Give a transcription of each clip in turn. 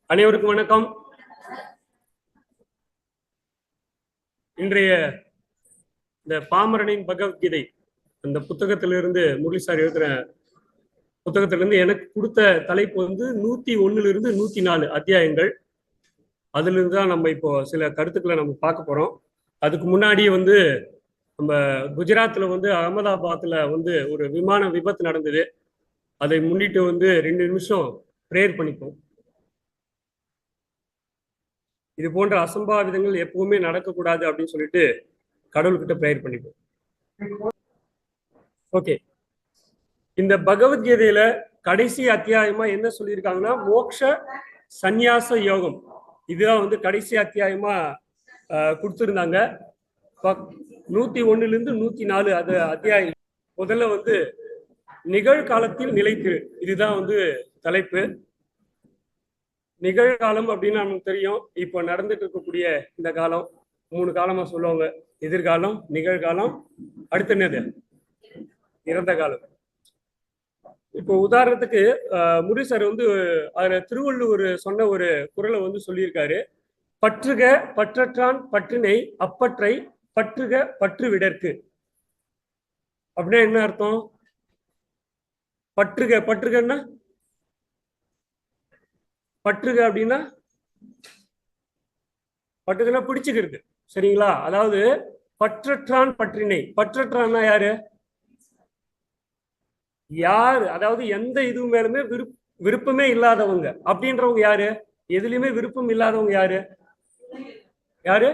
அனைவருக்கும் வணக்கம். இன்றைய இந்த பாமரனின் பகவத்கீதை அந்த புத்தகத்திலிருந்து முரளி சார் எழுதுற புத்தகத்திலிருந்து எனக்கு கொடுத்த தலைப்பு வந்து 101 104 அத்தியாயங்கள். அதுல இருந்து தான் நம்ம இப்போ சில கருத்துக்களை நம்ம பார்க்க போறோம். அதுக்கு முன்னாடியே வந்து நம்ம குஜராத்ல வந்து அகமதாபாத்ல வந்து ஒரு விமான விபத்து நடந்தது. அதை முன்னிட்டு வந்து 2 நிமிஷம் பிரேயர் பண்ணிப்போம். இது போன்ற அசம்பாவிதங்கள் எப்பவுமே நடக்கக்கூடாது அப்படின்னு சொல்லிட்டு கடவுள்கிட்ட பிரேயர் பண்ணிப்போம். ஓகே, இந்த பகவத்கீதையில கடைசி அத்தியாயமா என்ன சொல்லியிருக்காங்கன்னா மோக்ஷ சந்நியாச யோகம். இதுதான் வந்து கடைசி அத்தியாயமா கொடுத்துருந்தாங்க. 101 104 அது அத்தியாயம். முதல்ல வந்து நிகழ்காலத்தில் நிலைத்திரு, இதுதான் வந்து தலைப்பு. நிகழ்காலம் அப்படின்னு நமக்கு தெரியும். இப்போ நடந்துட்டு இருக்கக்கூடிய இந்த காலம் 3 காலமா சொல்லுவாங்க. எதிர்காலம், நிகழ்காலம், அடுத்து என்னது இறந்த காலம். இப்போ உதாரணத்துக்கு முரளி சார் வந்து அதுல திருவள்ளுவர் சொன்ன ஒரு குறளை வந்து சொல்லியிருக்காரு. பற்றுக பற்றற்றான் பற்றினை அப்பற்றை பற்றுக பற்று விடற்கு. அப்படின்னா என்ன அர்த்தம்? பற்றுக பற்றுகன்னா பற்றுக அப்படின்னா பற்றுகன்னா பிடிச்சுக்கிறது, சரிங்களா? அதாவது பற்றற்றான் பற்றினை, பற்றற்றான்னா யாரு? யாரு அதாவது எந்த இது மேலுமே விருப்பமே இல்லாதவங்க அப்படின்றவங்க யாரு? எதுலையுமே விருப்பம் இல்லாதவங்க யாரு? யாரு?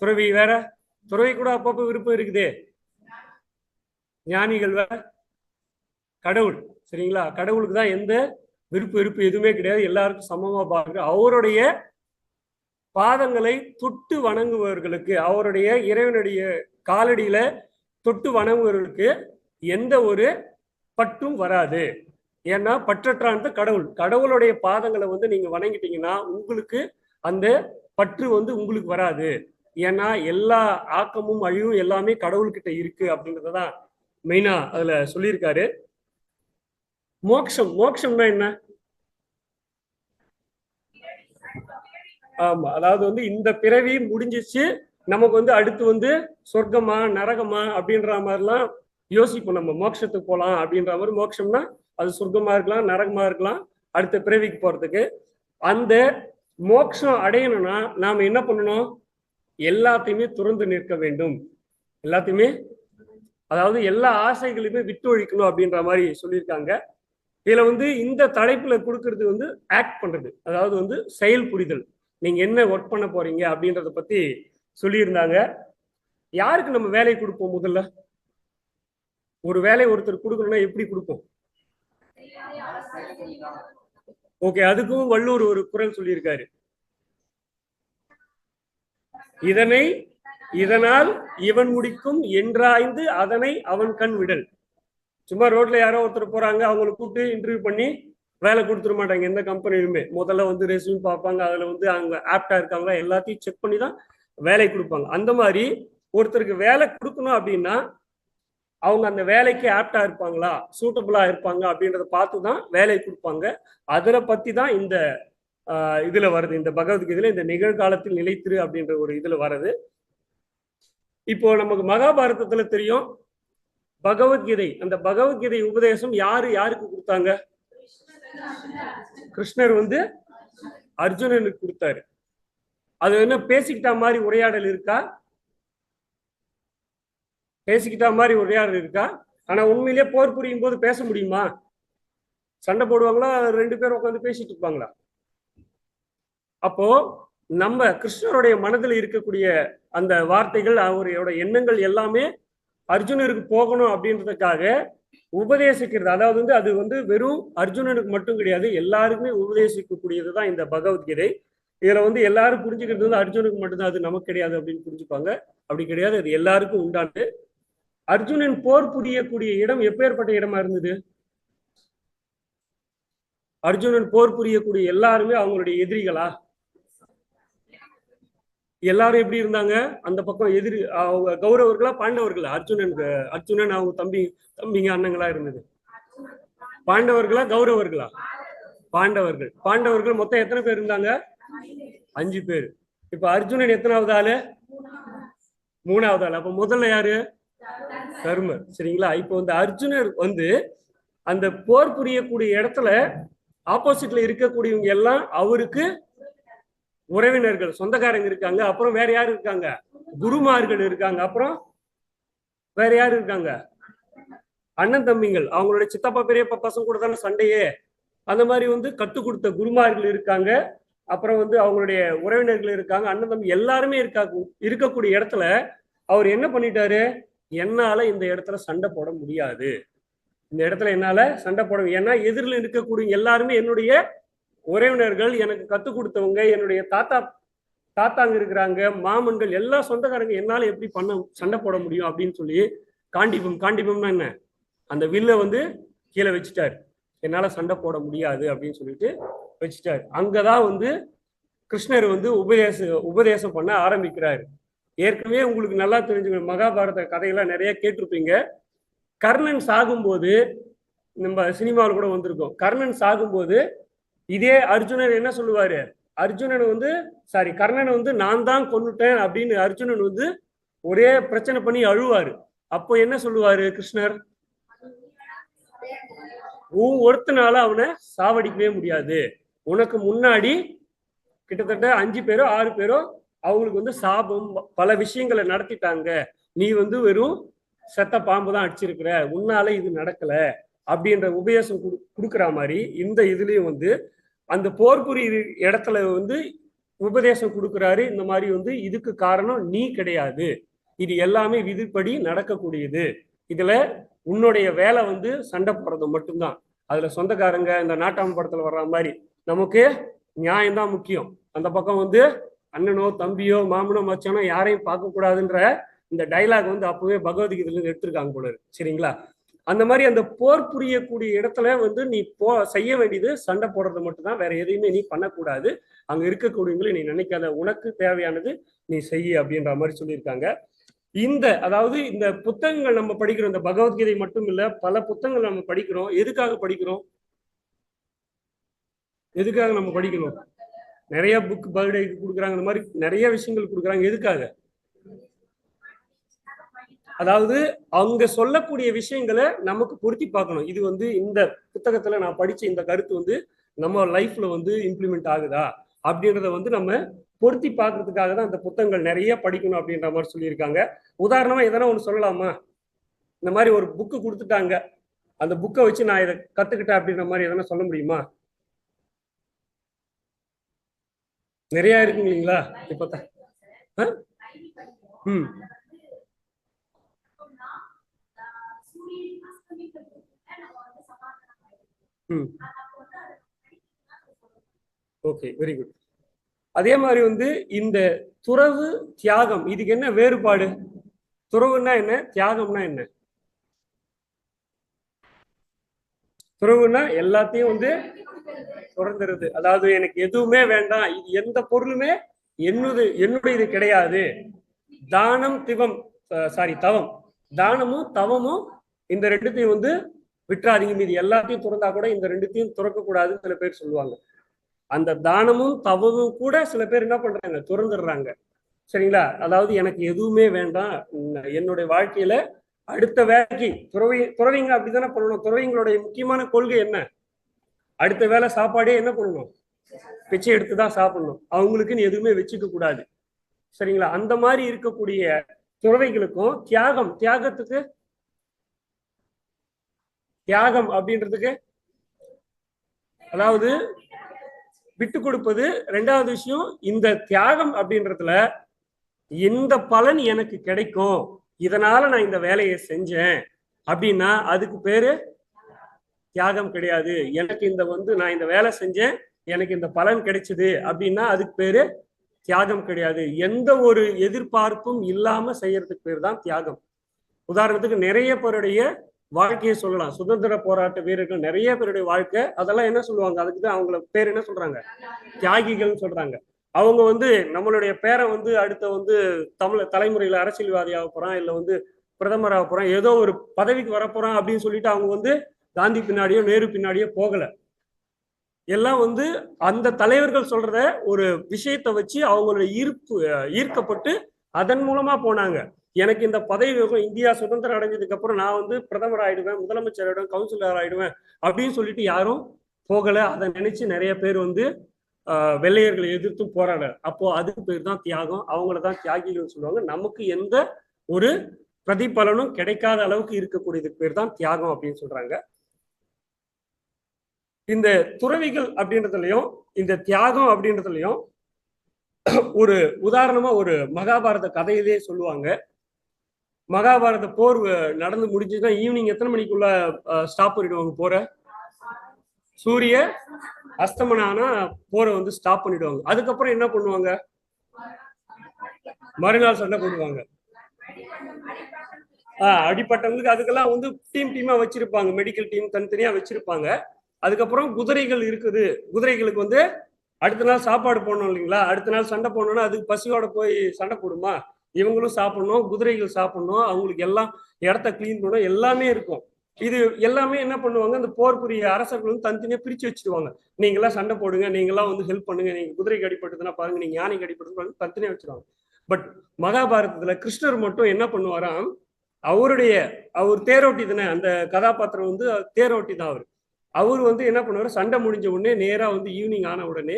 துறவி. வேற? துறவி கூட அப்பப்போ விருப்பம் இருக்குதே. ஞானிகள் வேற? கடவுள், சரிங்களா? கடவுளுக்கு தான் எந்த விருப்பு எதுவுமே கிடையாது. எல்லாருக்கும் சமமா பாருங்க. அவருடைய பாதங்களை தொட்டு வணங்குபவர்களுக்கு, அவருடைய இறைவனுடைய காலடியில தொட்டு வணங்குபவர்களுக்கு எந்த ஒரு பற்றும் வராது. ஏன்னா பற்றற்றான் கடவுள். கடவுளுடைய பாதங்களை வந்து நீங்க வணங்கிட்டீங்கன்னா உங்களுக்கு அந்த பற்று வந்து உங்களுக்கு வராது. ஏன்னா எல்லா ஆக்கமும் அழிவும் எல்லாமே கடவுள்கிட்ட இருக்கு அப்படின்றதான் மெயினா அதுல சொல்லியிருக்காரு. மோட்சம், மோட்சம்னா என்ன? ஆமா, அதாவது வந்து இந்த பிறவி முடிஞ்சிச்சு, நமக்கு வந்து அடுத்து வந்து சொர்க்கமா நரகமா அப்படின்ற மாதிரிலாம் யோசிப்போம். நம்ம மோட்சத்துக்கு போகலாம் அப்படின்ற மாதிரி. மோட்சம்னா அது சொர்க்கமா இருக்கலாம், நரகமா இருக்கலாம், அடுத்த பிறவிக்கு போறதுக்கு. அந்த மோட்சம் அடையணும்னா நாம என்ன பண்ணணும்? எல்லாத்தையுமே துறந்து நிற்க வேண்டும். எல்லாத்தையுமே, அதாவது எல்லா ஆசைகளையுமே விட்டு ஒழிக்கணும் அப்படின்ற மாதிரி சொல்லியிருக்காங்க. இதுல வந்து இந்த தலைப்புல கொடுக்கறது வந்து ஆக்ட் பண்றது, அதாவது வந்து செயல் புரிதல். நீங்க என்ன ஒர்க் பண்ண போறீங்க அப்படின்றத பத்தி சொல்லியிருந்தாங்க. யாருக்கு நம்ம வேலை கொடுப்போம்? முதல்ல ஒரு வேலை ஒருத்தர் கொடுக்கணும்னா எப்படி கொடுப்போம்? ஓகே, அதுக்கும் வள்ளுவர் ஒரு குறள் சொல்லியிருக்காரு. இதனால் இவன் முடிக்கும் என்றாய்ந்து அதனை அவன் கண் விடல். சும்மா ரோட்ல யாரோ ஒருத்தர் போறாங்க, அவங்களை கூப்பிட்டு இன்டர்வியூ பண்ணி வேலை கொடுத்துட மாட்டாங்க எந்த கம்பெனிலுமே. முதல்ல வந்து ரெஸ்யூம் பார்ப்பாங்க, அதுல வந்து அவங்க ஆப்டா இருக்காங்களா எல்லாத்தையும் செக் பண்ணி தான் வேலை கொடுப்பாங்க. அந்த மாதிரி ஒருத்தருக்கு வேலை கொடுக்கணும் அப்படின்னா அவங்க அந்த வேலைக்கு ஆப்டா இருப்பாங்களா, சூட்டபிளா இருப்பாங்க அப்படின்றத பார்த்து தான் வேலை கொடுப்பாங்க. அதுல பத்தி தான் இந்த இதுல வருது, இந்த பகவத்கீதையில இந்த நிகழ்காலத்தில் நிலைத்திரு அப்படின்ற ஒரு இதுல வருது. இப்போ நமக்கு மகாபாரதத்துல தெரியும் பகவத்கீதை. அந்த பகவத்கீதை உபதேசம் யாருக்கு கொடுத்தாங்க? கிருஷ்ணர் வந்து அர்ஜுனனுக்கு கொடுத்தாரு. அது என்ன பேசிக்கிட்ட மாதிரி உரையாடல் இருக்கா? பேசிக்கிட்ட மாதிரி உரையாடல் இருக்கா? ஆனா உண்மையிலேயே போர் புரியும் போது பேச முடியுமா? சண்டை போடுவாங்களா? 2 பேரும் உட்காந்து பேசிட்டு இருப்பாங்களா? அப்போ நம்ம கிருஷ்ணருடைய மனதில் இருக்கக்கூடிய அந்த வார்த்தைகள், அவரோட எண்ணங்கள் எல்லாமே அர்ஜுனருக்கு போகணும் அப்படின்றதுக்காக உபதேசிக்கிறது. அதாவது வந்து அது வந்து வெறும் அர்ஜுனனுக்கு மட்டும் கிடையாது, எல்லாருக்குமே உபதேசிக்கக்கூடியதுதான் இந்த பகவத்கீதை. இதுல வந்து எல்லாரும் புரிஞ்சுக்கிறது வந்து அர்ஜுனுக்கு மட்டும்தான், அது நமக்கு கிடையாது அப்படின்னு புரிஞ்சுப்பாங்க. அப்படி கிடையாது, அது எல்லாருக்கும் உண்டானது. அர்ஜுனன் போர் புரியக்கூடிய இடம் எப்பேற்பட்ட இடமா இருந்தது? அர்ஜுனன் போர் புரியக்கூடிய எல்லாருமே அவங்களுடைய எதிரிகளா? எல்லாரும் எப்படி இருந்தாங்க? அந்த பக்கம் எதிரி அவங்க கௌரவர்களா பாண்டவர்களா? அர்ஜுனன் அவங்க தம்பிங்க அண்ணங்களா இருந்தது. பாண்டவர்களா கௌரவர்களா? பாண்டவர்கள். பாண்டவர்கள் மொத்தம் எத்தனை பேர் இருந்தாங்க? 5 பேர். இப்ப அர்ஜுனன் எத்தனாவது ஆளு? 3வது ஆள். அப்ப முதல்ல யாரு? தர்மர். சரிங்களா? இப்போ வந்து அர்ஜுனர் வந்து அந்த போர் புரியக்கூடிய இடத்துல ஆப்போசிட்ல இருக்கக்கூடியவங்க எல்லாம் அவருக்கு உறவினர்கள், சொந்தக்காரங்க இருக்காங்க. அப்புறம் வேற யாரு இருக்காங்க? குருமார்கள் இருக்காங்க. அப்புறம் வேற யாரு இருக்காங்க? அண்ணன் தம்பிங்கள். அவங்களுடைய சித்தப்பா பெரியப்பா பசங்க கூட தானே சண்டையே. அந்த மாதிரி வந்து கத்துக் கொடுத்த குருமார்கள் இருக்காங்க. அப்புறம் வந்து அவங்களுடைய உறவினர்கள் இருக்காங்க. அண்ணன் தம்பி எல்லாருமே இருக்கக்கூடிய இடத்துல அவர் என்ன பண்ணிட்டாரு? என்னால இந்த இடத்துல சண்டை போட முடியாது. இந்த இடத்துல என்னால சண்டை போட, ஏன்னா எதிரில் இருக்கக்கூடிய எல்லாருமே என்னுடைய உறவினர்கள், எனக்கு கத்துக் கொடுத்தவங்க, என்னுடைய தாத்தாங்க இருக்கிறாங்க, மாமன்கள், எல்லா சொந்தக்காரங்க, என்னால எப்படி சண்டை போட முடியும் அப்படின்னு சொல்லி காண்டிபம்னா என்ன? அந்த வில்ல வந்து கீழே வச்சுட்டாரு. என்னால சண்டை போட முடியாது அப்படின்னு சொல்லிட்டு வச்சுட்டாரு. அங்கதான் வந்து கிருஷ்ணர் வந்து உபதேசம் பண்ண ஆரம்பிக்கிறாரு. ஏற்கனவே உங்களுக்கு நல்லா தெரிஞ்ச மகாபாரத கதையெல்லாம் நிறைய கேட்டிருப்பீங்க. கர்ணன் சாகும்போது, நம்ம சினிமாவில் கூட வந்திருக்கோம், கர்ணன் சாகும்போது இதே அர்ஜுனன் என்ன சொல்லுவாரு? கர்ணனை வந்து நான் தான் கொன்னுட்டேன் அப்படின்னு அர்ஜுனன் வந்து ஒரே பிரச்சனை பண்ணி அழுவாரு. அப்போ என்ன சொல்லுவாரு கிருஷ்ணர்? ஒருத்தனால அவனை சாவடிக்கவே முடியாது. உனக்கு முன்னாடி கிட்டத்தட்ட 5 பேரோ 6 பேரோ அவங்களுக்கு வந்து சாபம், பல விஷயங்களை நடத்திட்டாங்க. நீ வந்து வெறும் செத்த பாம்பு தான் அடிச்சிருக்கிற, உன்னால இது நடக்கல அப்படின்ற உபதேசம் கொடுக்குற மாதிரி இந்த இதுலயும் வந்து அந்த போர் புரிய இடத்துல வந்து உபதேசம் கொடுக்குறாரு. இந்த மாதிரி வந்து இதுக்கு காரணம் நீ கிடையாது, இது எல்லாமே விதிப்படி நடக்கக்கூடியது. இதுல உன்னுடைய வேலை வந்து சண்டை போடுறது மட்டும்தான். அதுல சொந்தக்காரங்க, இந்த நாட்டாம படத்துல வர்ற மாதிரி நமக்கு நியாயம்தான் முக்கியம். அந்த பக்கம் வந்து அண்ணனோ தம்பியோ மாமனோ மச்சானோ யாரையும் பார்க்க கூடாதுன்ற இந்த டைலாக் வந்து அப்பவே பகவத்கீதையில இருந்து எடுத்திருக்காங்க போல. சரிங்களா? அந்த மாதிரி அந்த போர் புரியக்கூடிய இடத்துல வந்து நீ செய்ய வேண்டியது சண்டை போடுறது மட்டும்தான், வேற எதையுமே நீ பண்ணக்கூடாது. அங்க இருக்கக்கூடியவங்களை நீ நினைக்காத, உனக்கு தேவையானது நீ செய்ய அப்படின்ற மாதிரி சொல்லியிருக்காங்க. அதாவது இந்த புத்தகங்கள் நம்ம படிக்கிறோம், இந்த பகவத்கீதை மட்டும் இல்ல, பல புத்தகங்கள் நம்ம படிக்கிறோம். எதுக்காக படிக்கிறோம்? எதுக்காக நம்ம படிக்கணும்? நிறைய புக் பர்த்டேக்கு கொடுக்குறாங்க, இந்த மாதிரி நிறைய விஷயங்கள் கொடுக்குறாங்க. எதுக்காக? அதாவது அவங்க சொல்லக்கூடிய விஷயங்களை நமக்கு பொருத்தி பார்க்கணும். இது வந்து இந்த புத்தகத்துல நான் படிச்ச இந்த கருத்து வந்து நம்ம லைஃப்ல வந்து இம்ப்ளிமெண்ட் ஆகுதா அப்படின்றத வந்து நம்ம பொருத்தி பார்க்கறதுக்காக தான் அந்த புத்தகங்கள் நிறைய படிக்கணும் அப்படின்ற மாதிரி சொல்லியிருக்காங்க. உதாரணமா எதனா ஒன்று சொல்லலாமா? இந்த மாதிரி ஒரு புக்கு கொடுத்துட்டாங்க, அந்த புக்கை வச்சு நான் இதை கத்துக்கிட்டேன் அப்படின்ற மாதிரி எதனா சொல்ல முடியுமா? நிறைய இருக்குங்க இல்லைங்களா? இப்ப ஓகே, வெரி குட். அதே மாதிரி வந்து இந்த துறவு தியாகம், இதுக்கு என்ன வேறுபாடு? துறவுன்னா என்ன, தியாகம்னா என்ன? துறவுன்னா எல்லாத்தையும் வந்து துறந்துருது. அதாவது எனக்கு எதுவுமே வேண்டாம், இது எந்த பொருளுமே என்னுடையது கிடையாது. தானம் தவம், தானமும் தவமும் இந்த ரெண்டுத்தையும் வந்து விட்டுறாதீங்க. மீது எல்லாத்தையும் துறந்தா கூட இந்த ரெண்டுத்தையும் துறக்க கூடாதுன்னு சில பேர் சொல்லுவாங்க. அந்த தானமும் தவமும் கூட சில பேர் என்ன பண்றாங்க, துறந்துடுறாங்க. சரிங்களா? அதாவது எனக்கு எதுவுமே வேண்டாம், என்னுடைய வாழ்க்கையில அடுத்த வேலைக்கு துறவிங்க அப்படித்தானே பண்ணணும். துறவிங்களுடைய முக்கியமான கொள்கை என்ன? அடுத்த வேலை சாப்பாடே என்ன பண்ணணும்? பிச்சை எடுத்துதான் சாப்பிடணும். அவங்களுக்குன்னு எதுவுமே வச்சுக்க கூடாது. சரிங்களா? அந்த மாதிரி இருக்கக்கூடிய துறவைகளுக்கும் தியாகம் அப்படின்றதுக்கு, அதாவது விட்டு கொடுப்பது. ரெண்டாவது விஷயம், இந்த தியாகம் அப்படின்றதுல எந்த பலன் எனக்கு கிடைக்கும், இதனால நான் இந்த வேலையை செஞ்சேன் அப்படின்னா அதுக்கு பேரு தியாகம் கிடையாது. எனக்கு நான் இந்த வேலை செஞ்சேன், எனக்கு இந்த பலன் கிடைச்சது அப்படின்னா அதுக்கு பேரு தியாகம் கிடையாது. எந்த ஒரு எதிர்பார்ப்பும் இல்லாம செய்யறதுக்கு பேர் தான் தியாகம். உதாரணத்துக்கு நிறைய பேருடைய வாழ்க்கையை சொல்லலாம். சுதந்திர போராட்ட வீரர்கள் நிறைய பேருடைய வாழ்க்கை, அதெல்லாம் என்ன சொல்லுவாங்க, அதுக்குதான் அவங்கள பேர் என்ன சொல்றாங்க, தியாகிகள் சொல்றாங்க. அவங்க வந்து நம்மளுடைய பேரை வந்து அடுத்த வந்து தலைமுறையில அரசியல்வாதி ஆக போறான், இல்ல வந்து பிரதமர் ஆக போறான், ஏதோ ஒரு பதவிக்கு வரப்போறான் அப்படின்னு சொல்லிட்டு அவங்க வந்து காந்தி பின்னாடியோ நேரு பின்னாடியோ போகல. எல்லாம் வந்து அந்த தலைவர்கள் சொல்றத ஒரு விஷயத்தை வச்சு அவங்களோட ஈர்க்கப்பட்டு அதன் மூலமா போனாங்க. எனக்கு இந்த பதவி வேணும், இந்தியா சுதந்திரம் அடைஞ்சதுக்கு அப்புறம் நான் வந்து பிரதமர் ஆயிடுவேன், முதலமைச்சர் ஆயிடுவேன், கவுன்சிலர் ஆயிடுவேன் அப்படின்னு சொல்லிட்டு யாரும் போகல. அதை நினைச்சு நிறைய பேர் வந்து வெள்ளையர்களை எதிர்த்தும் போராட. அப்போ அதுக்கு பேர் தான் தியாகம். அவங்களதான் தியாகிகள் சொல்லுவாங்க. நமக்கு எந்த ஒரு பிரதிபலனும் கிடைக்காத அளவுக்கு இருக்கக்கூடியதுக்கு பேர் தான் தியாகம் அப்படின்னு சொல்றாங்க. இந்த துறவிகள் அப்படின்றதுலயும் இந்த தியாகம் அப்படின்றதுலயும் ஒரு உதாரணமா ஒரு மகாபாரத கதையிலே சொல்லுவாங்க. மகாபாரத போர் நடந்து முடிஞ்சுன்னா ஈவினிங் எத்தனை மணிக்குள்ள ஸ்டாப் பண்ணிடுவாங்க போற? சூரிய அஸ்தமனான போரை வந்து ஸ்டாப் பண்ணிடுவாங்க. அதுக்கப்புறம் என்ன பண்ணுவாங்க? மறுநாள் சண்டை போடுவாங்க. அடிப்பட்டவங்களுக்கு அதுக்கெல்லாம் வந்து டீமா வச்சிருப்பாங்க. மெடிக்கல் டீம் தனித்தனியா வச்சிருப்பாங்க. அதுக்கப்புறம் குதிரைகள் இருக்குது. குதிரைகளுக்கு வந்து அடுத்த நாள் சாப்பாடு போடணும் இல்லைங்களா? அடுத்த நாள் சண்டை போடணும்னா அதுக்கு பசியோட போய் சண்டை போடுமா? இவங்களும் சாப்பிடணும், குதிரைகள் சாப்பிடணும், அவங்களுக்கு எல்லாம் இடத்த கிளீன் பண்ணணும், எல்லாமே இருக்கும். இது எல்லாமே என்ன பண்ணுவாங்க, அந்த போர் புரிய அரசர்கள் வந்து தனித்தனியா பிரிச்சு வச்சிருவாங்க. நீங்க எல்லாம் சண்டை போடுங்க, நீங்க எல்லாம் வந்து ஹெல்ப் பண்ணுங்க, நீங்க குதிரைக்கு அடிப்பட்டதுன்னா பாருங்க, நீங்க யானைக்கு அடிப்பட்டது தனித்தனியா வச்சிருவாங்க. பட் மகாபாரதத்துல கிருஷ்ணர் மட்டும் என்ன பண்ணுவாராம், அவர் தேரோட்டி தானே, அந்த கதாபாத்திரம் வந்து தேரோட்டி தான் அவர் வந்து என்ன பண்ணுவார், சண்டை முடிஞ்ச உடனே நேரா வந்து ஈவினிங் ஆன உடனே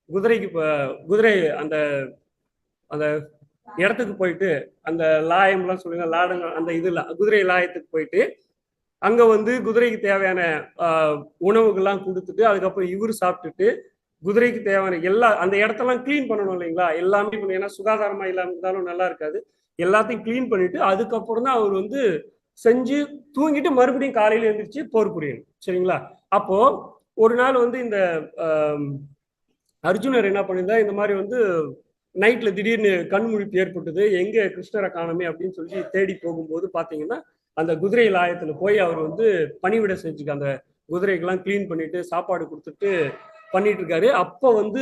குதிரை அந்த அந்த இடத்துக்கு போயிட்டு, அந்த லாயம்லாம் சொல்லுங்க, லாடங்க அந்த இதுல குதிரை லாயத்துக்கு போயிட்டு அங்க வந்து குதிரைக்கு தேவையான உணவுகள்லாம் கொடுத்துட்டு அதுக்கப்புறம் இவரு சாப்பிட்டுட்டு குதிரைக்கு தேவையான எல்லா அந்த இடத்தெல்லாம் கிளீன் பண்ணணும் இல்லைங்களா? எல்லாமே ஏன்னா சுகாதாரமா இல்லாம இருந்தாலும் நல்லா இருக்காது. எல்லாத்தையும் கிளீன் பண்ணிட்டு அதுக்கப்புறம் தான் அவர் வந்து செஞ்சு தூங்கிட்டு மறுபடியும் காலையில எழுந்திரிச்சு போர் புரியணும். சரிங்களா? அப்போ ஒரு நாள் வந்து இந்த அர்ஜுனர் என்ன பண்ணியிருந்தா, இந்த மாதிரி வந்து நைட்ல திடீர்னு கண்முழிப்பு ஏற்பட்டது, எங்க கிருஷ்ணரை காணமே அப்படின்னு சொல்லி தேடி போகும்போது பாத்தீங்கன்னா அந்த குதிரை லாயத்துல போய் அவர் வந்து பணிவிட செஞ்சுக்க அந்த குதிரைக்கெல்லாம் கிளீன் பண்ணிட்டு சாப்பாடு கொடுத்துட்டு பண்ணிட்டு இருக்காரு. அப்ப வந்து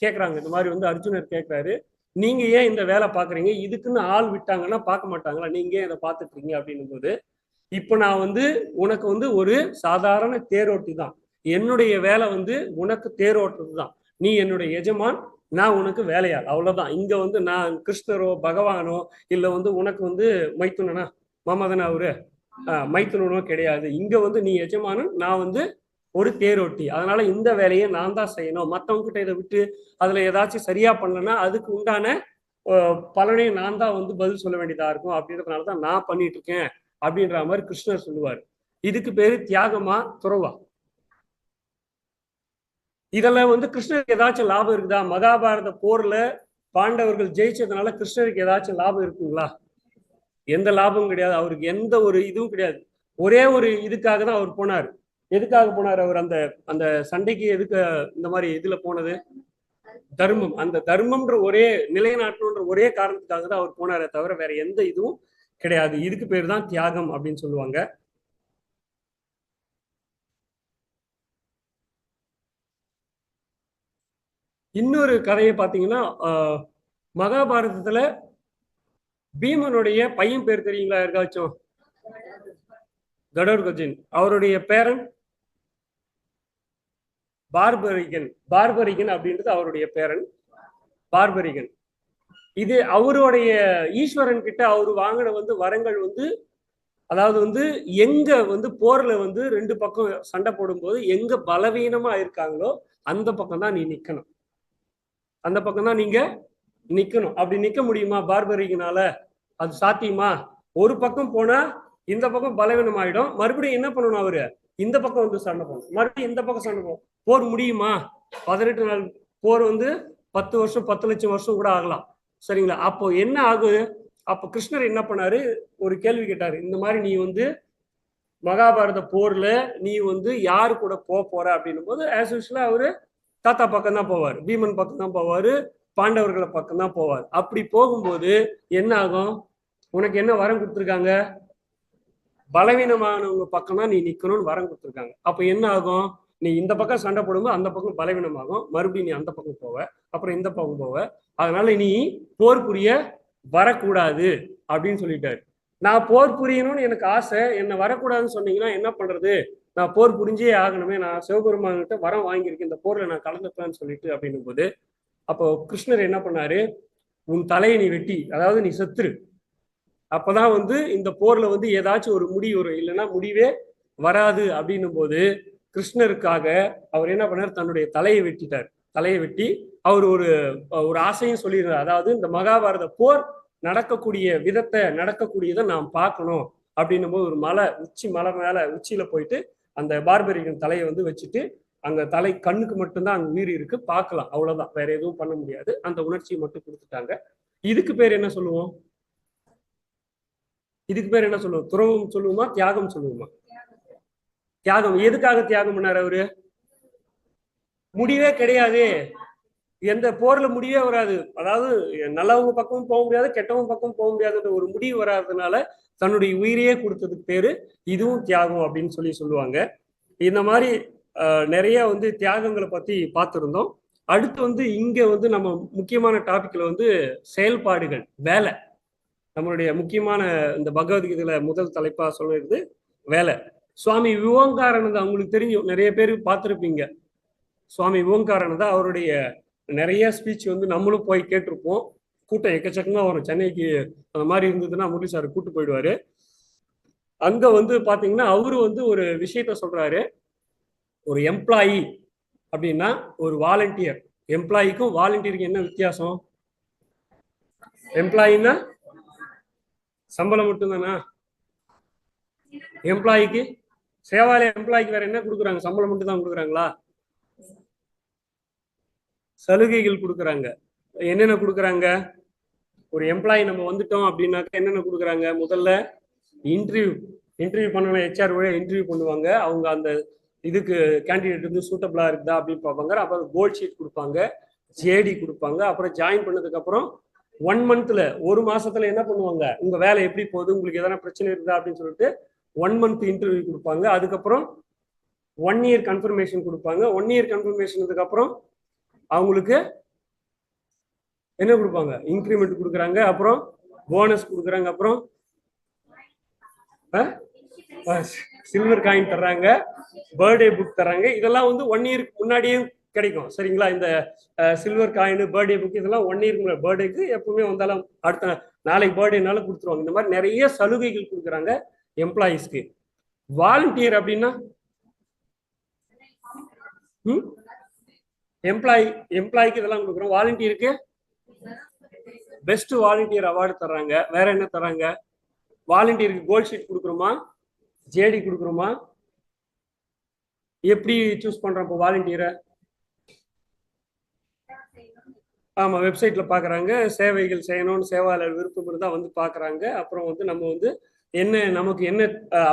கேக்குறாங்க, இந்த மாதிரி வந்து அர்ஜுனர் கேட்கிறாரு, நீங்க ஏன் இந்த வேலை பாக்குறீங்க? இதுக்குன்னு ஆள் விட்டாங்கன்னா பார்க்க மாட்டாங்களா? நீங்க ஏன் இதை பார்த்துட்டு இருக்கீங்க அப்படின்னும் போது, இப்ப நான் வந்து உனக்கு வந்து ஒரு சாதாரண தேரோட்டி தான். என்னுடைய வேலை வந்து உனக்கு தேரோட்டுறது தான். நீ என்னுடைய எஜமான், நான் உனக்கு வேலையாள், அவ்வளவுதான். இங்க வந்து நான் கிருஷ்ணரோ பகவானோ இல்ல வந்து உனக்கு வந்து மைத்துனனா மாமாதானே அவரு மைத்துனோ கிடையாது. இங்க வந்து நீ எஜமானன், நான் வந்து ஒரு தேரோட்டி. அதனால இந்த வேலையை நான் தான் செய்யணும். மற்றவங்க கிட்ட இதை விட்டு அதுல ஏதாச்சும் சரியா பண்ணலன்னா அதுக்கு உண்டான பலனை நான் தான் வந்து பதில் சொல்ல வேண்டியதா இருக்கும். அப்படின்றதுனாலதான் நான் பண்ணிட்டு இருக்கேன் அப்படின்ற மாதிரி கிருஷ்ணர் சொல்லுவார். இதுக்கு பேரு தியாகமா துறவா? இதெல்லாம் வந்து கிருஷ்ணருக்கு ஏதாச்சும் லாபம் இருக்குதா? மகாபாரத போர்ல பாண்டவர்கள் ஜெயிச்சதுனால கிருஷ்ணருக்கு ஏதாச்சும் லாபம் இருக்குங்களா? எந்த லாபமும் கிடையாது. அவருக்கு எந்த ஒரு இதுவும் கிடையாது. ஒரே ஒரு இதுக்காக தான் அவர் போனார். எதுக்காக போனார் அவர்? அந்த அந்த சண்டைக்கு எதுக்கு இந்த மாதிரி இதுல போனது? தர்மம். அந்த தர்மம்ன்ற ஒரே நிலைநாட்டணுன்ற ஒரே காரணத்துக்காக தான் அவர் போனாரே தவிர வேற எந்த இதுவும் கிடையாது. இதுக்கு பேர் தான் தியாகம் அப்படின்னு சொல்லுவாங்க. இன்னொரு கதையை பார்த்தீங்கன்னா, மகாபாரதத்துல பீமனுடைய பையன் பேர் தெரியுங்களா யாருக்காச்சும்? கடோர்கஜின். அவருடைய பேரன் பார்பரிகன். பார்பரிகன் அப்படின்றது அவருடைய பேரன், பார்பரிகன். இது அவருடைய ஈஸ்வரன் கிட்ட அவரு வாங்கின வந்து வரங்கள் வந்து, அதாவது வந்து எங்க வந்து போர்ல வந்து ரெண்டு பக்கம் சண்டை போடும்போது எங்க பலவீனமா இருக்காங்களோ அந்த பக்கம் தான் நீ நிக்கணும், அந்த பக்கம் தான் நீங்க நிக்கணும். அப்படி நிக்க முடியுமா பார்பரிகனால? அது சாத்தியமா? ஒரு பக்கம் போனா இந்த பக்கம் பலவீனம் ஆயிடும், மறுபடியும் என்ன பண்ணணும் அவரு? இந்த பக்கம் வந்து சண்டை போடணும், மறுபடியும் இந்த பக்கம் சண்டை போடும். போர் முடியுமா? 18 நாள் போர் வந்து 10 வருஷம் 10 லட்சம் வருஷம் கூட ஆகலாம். சரிங்களா? அப்போ என்ன ஆகுது? அப்போ கிருஷ்ணர் என்ன பண்ணாரு, ஒரு கேள்வி கேட்டாரு, இந்த மாதிரி நீ வந்து மகாபாரத போர்ல நீ வந்து யாரு கூட போற அப்படின்னும் போது ஆஸ் யூஸ்வலா அவரு தாத்தா பக்கம் தான் போவார், பீமன் பக்கம் தான் போவாரு, பாண்டவர்களை பக்கம் தான் போவார். அப்படி போகும்போது என்ன ஆகும்? உனக்கு என்ன வரம் கொடுத்துருக்காங்க? பலவீனமானவங்க பக்கம் தான் நீ நிக்கணும்னு வரம் கொடுத்துருக்காங்க. அப்ப என்ன ஆகும்? நீ இந்த பக்கம் சண்டை போடும்போது அந்த பக்கம் பலவீனமாகும், மறுபடியும் நீ அந்த பக்கம் போவ, அப்புறம் இந்த பக்கம் போவ. அதனால நீ போர் புரிய வரக்கூடாது அப்படின்னு சொல்லிட்டாரு. நான் போர் புரியணும்னு எனக்கு ஆசை, என்ன வரக்கூடாதுன்னு சொன்னீங்கன்னா என்ன பண்றது? நான் போர் புரிஞ்சே ஆகணுமே, நான் சிவபெருமான் கிட்ட வரம் வாங்கியிருக்கேன், இந்த போர்ல நான் கலந்துப்பேன்னு சொல்லிட்டு அப்படின்னும் போது, அப்போ கிருஷ்ணர் என்ன பண்ணாரு, உன் தலையை நீ வெட்டி, அதாவது நீ செத்துரு, அப்பதான் வந்து இந்த போர்ல வந்து ஏதாச்சும் ஒரு முடிவு வரும், இல்லைன்னா முடிவே வராது அப்படின்னும் போது கிருஷ்ணருக்காக அவர் என்ன பண்ணார், தன்னுடைய தலையை வெட்டிட்டார். தலையை வெட்டி அவர் ஒரு ஒரு ஆசையும் சொல்லியிருந்தார், அதாவது இந்த மகாபாரத போர் நடக்கக்கூடிய விதத்தை நடக்கக்கூடியதை நாம் பார்க்கணும் அப்படின்னும் போது ஒரு மலை மலை மேல உச்சியில போயிட்டு அந்த பார்பரிகன் தலையை வந்து வச்சுட்டு, அங்க தலை கண்ணுக்கு மட்டும்தான் அங்க உயிர் இருக்கு, பார்க்கலாம், அவ்வளவுதான், வேற எதுவும் பண்ண முடியாது, அந்த உணர்ச்சியை மட்டும் கொடுத்துட்டாங்க. இதுக்கு பேர் என்ன சொல்லுவோம்? இதுக்கு பேர் என்ன சொல்லுவோம்? துறவும் சொல்லுவோமா, தியாகம் சொல்லுவோமா? தியாகம். எதுக்காக தியாகம் பண்ணாரு அவரு? முடிவே கிடையாது, எந்த போர்ல முடிவே வராது, அதாவது நல்லவங்க பக்கமும் போக முடியாது, கெட்டவங்க பக்கமும் போக முடியாதுன்ற ஒரு முடிவு வராதனால தன்னுடைய உயிரையே கொடுத்ததுக்கு பேரு இதுவும் தியாகம் அப்படின்னு சொல்லுவாங்க. இந்த மாதிரி நிறைய வந்து தியாகங்களை பத்தி பார்த்துருந்தோம். அடுத்து வந்து இங்க வந்து நம்ம முக்கியமான டாபிக்ல வந்து செயல்பாடுகள், வேலை. நம்மளுடைய முக்கியமான இந்த பகவத்கீதையில முதல் தலைப்பா சொல்றது வேலை. சுவாமி விவேகானந்தா அவங்களுக்கு தெரியும், நிறைய பேர் பார்த்துருப்பீங்க. சுவாமி விவேகானந்தா அவருடைய நிறைய ஸ்பீச் வந்து நம்மளும் போய் கேட்டிருப்போம். கூட்டம் எக்கச்சக்கமா வரும். சென்னைக்கு அந்த மாதிரி இருந்ததுன்னா முரளி சார் கூட்டு போயிடுவாரு. அங்க வந்து பாத்தீங்கன்னா அவரு வந்து ஒரு விஷயத்த சொல்றாரு, ஒரு எம்ப்ளாயி அப்படின்னா ஒரு வாலண்டியர். எம்ப்ளாயிக்கும் வாலண்டியருக்கு என்ன வித்தியாசம்? எம்ப்ளாயின்னா சம்பளம் மட்டும்தானா? எம்ப்ளாய்க்கு, சேவாலய எம்ப்ளாய்க்கு வேற என்ன கொடுக்குறாங்க? சம்பளம் மட்டும் தான் கொடுக்குறாங்களா? சலுகைகள் கொடுக்குறாங்க. என்னென்ன கொடுக்குறாங்க? ஒரு எம்ப்ளாயி நம்ம வந்துட்டோம் அப்படின்னாக்க என்னென்ன கொடுக்குறாங்க? முதல்ல இன்டர்வியூ பண்ணணும், ஹெச்ஆர் வழியாக இன்டர்வியூ பண்ணுவாங்க. அவங்க அந்த இதுக்கு கேண்டிடேட் வந்து சூட்டபிளா இருக்குதா அப்படின்னு பார்ப்பாங்க. அப்புறம் கோல்ட் ஷீட் கொடுப்பாங்க, ஜேடி கொடுப்பாங்க. அப்புறம் ஜாயின் பண்ணதுக்கு அப்புறம் 1 மந்த்ல, ஒரு மாசத்துல என்ன பண்ணுவாங்க, உங்க வேலை எப்படி போகுது, உங்களுக்கு எதனா பிரச்சனை இருக்குதா அப்படின்னு சொல்லிட்டு 1 மந்த் இன்டர்வியூ கொடுப்பாங்க. அதுக்கப்புறம் 1 இயர் கன்ஃபர்மேஷன் கொடுப்பாங்க. 1 இயர் கன்ஃபர்மேஷனுக்கு அப்புறம் அவங்களுக்கு என்ன கொடுப்பாங்க? இன்க்ரிமெண்ட் கொடுக்குறாங்க, அப்புறம் போனஸ் கொடுக்குறாங்க, அப்புறம் சில்வர் காயின் தர்றாங்க, பர்த்டே புக் தர்றாங்க. இதெல்லாம் வந்து 1 இயருக்கு முன்னாடியே கிடைக்கும், சரிங்களா? இந்த சில்வர் காயின், பர்த்டே புக் இதெல்லாம் 1 இயருக்கு முன்னாடி, பர்த்டேக்கு எப்பவுமே வந்தாலும் அடுத்த நாளைக்கு பர்த்டேனால கொடுத்துருவாங்க. இந்த மாதிரி நிறைய சலுகைகள் கொடுக்குறாங்க எம்ப்ளாயிஸ்க்கு. வாலண்டியர் அப்படின்னா எம்ப்ளாய்க்கு இதெல்லாம் கொடுக்குறோம். வாலண்டியருக்கு பெஸ்ட் வாலண்டியர் அவார்டு தர்றாங்க. வேற என்ன தர்றாங்க? வாலண்டியருக்கு கோல்ட் ஷீட் கொடுக்குறோமா, ஜேடி கொடுக்குறோமா? எப்படி சூஸ் பண்றோம் இப்போ வாலண்டியரை? ஆமா, வெப்சைட்ல பாக்குறாங்க, சேவைகள் செய்யணும்னு சேவாளர் விருப்பம் இருந்தா வந்து பாக்குறாங்க. அப்புறம் வந்து நம்ம வந்து என்ன, நமக்கு என்ன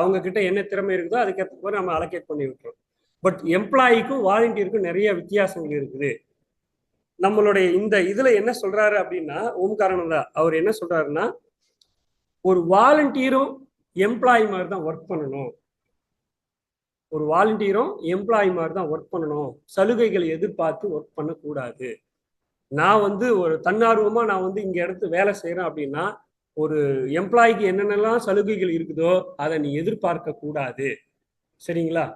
அவங்க கிட்ட என்ன திறமை இருக்குதோ அதுக்கேற்ற மாதிரி நம்ம அலோகேட் பண்ணி விட்டுறோம். பட் எம்ப்ளாய்க்கும் வாலண்டியருக்கும் நிறைய வித்தியாசங்கள் இருக்குது. நம்மளுடைய இந்த இதுல என்ன சொல்றாரு அப்படின்னா, ஓம்காரானந்தா அவர் என்ன சொல்றாருன்னா, ஒரு வாலண்டியரும் எம்ப்ளாயி மாதிரி தான் ஒர்க் பண்ணணும். ஒரு வாலண்டியரும் எம்ப்ளாயி மாதிரி தான் ஒர்க் பண்ணணும். சலுகைகளை எதிர்பார்த்து ஒர்க் பண்ணக்கூடாது. நான் வந்து ஒரு தன்னார்வமா நான் வந்து இங்க எடுத்து வேலை செய்யறேன் அப்படின்னா, ஒரு எம்ப்ளாய்க்கு என்னென்னலாம் சலுகைகள் இருக்குதோ அதை நீ எதிர்பார்க்க கூடாது, சரிங்களா?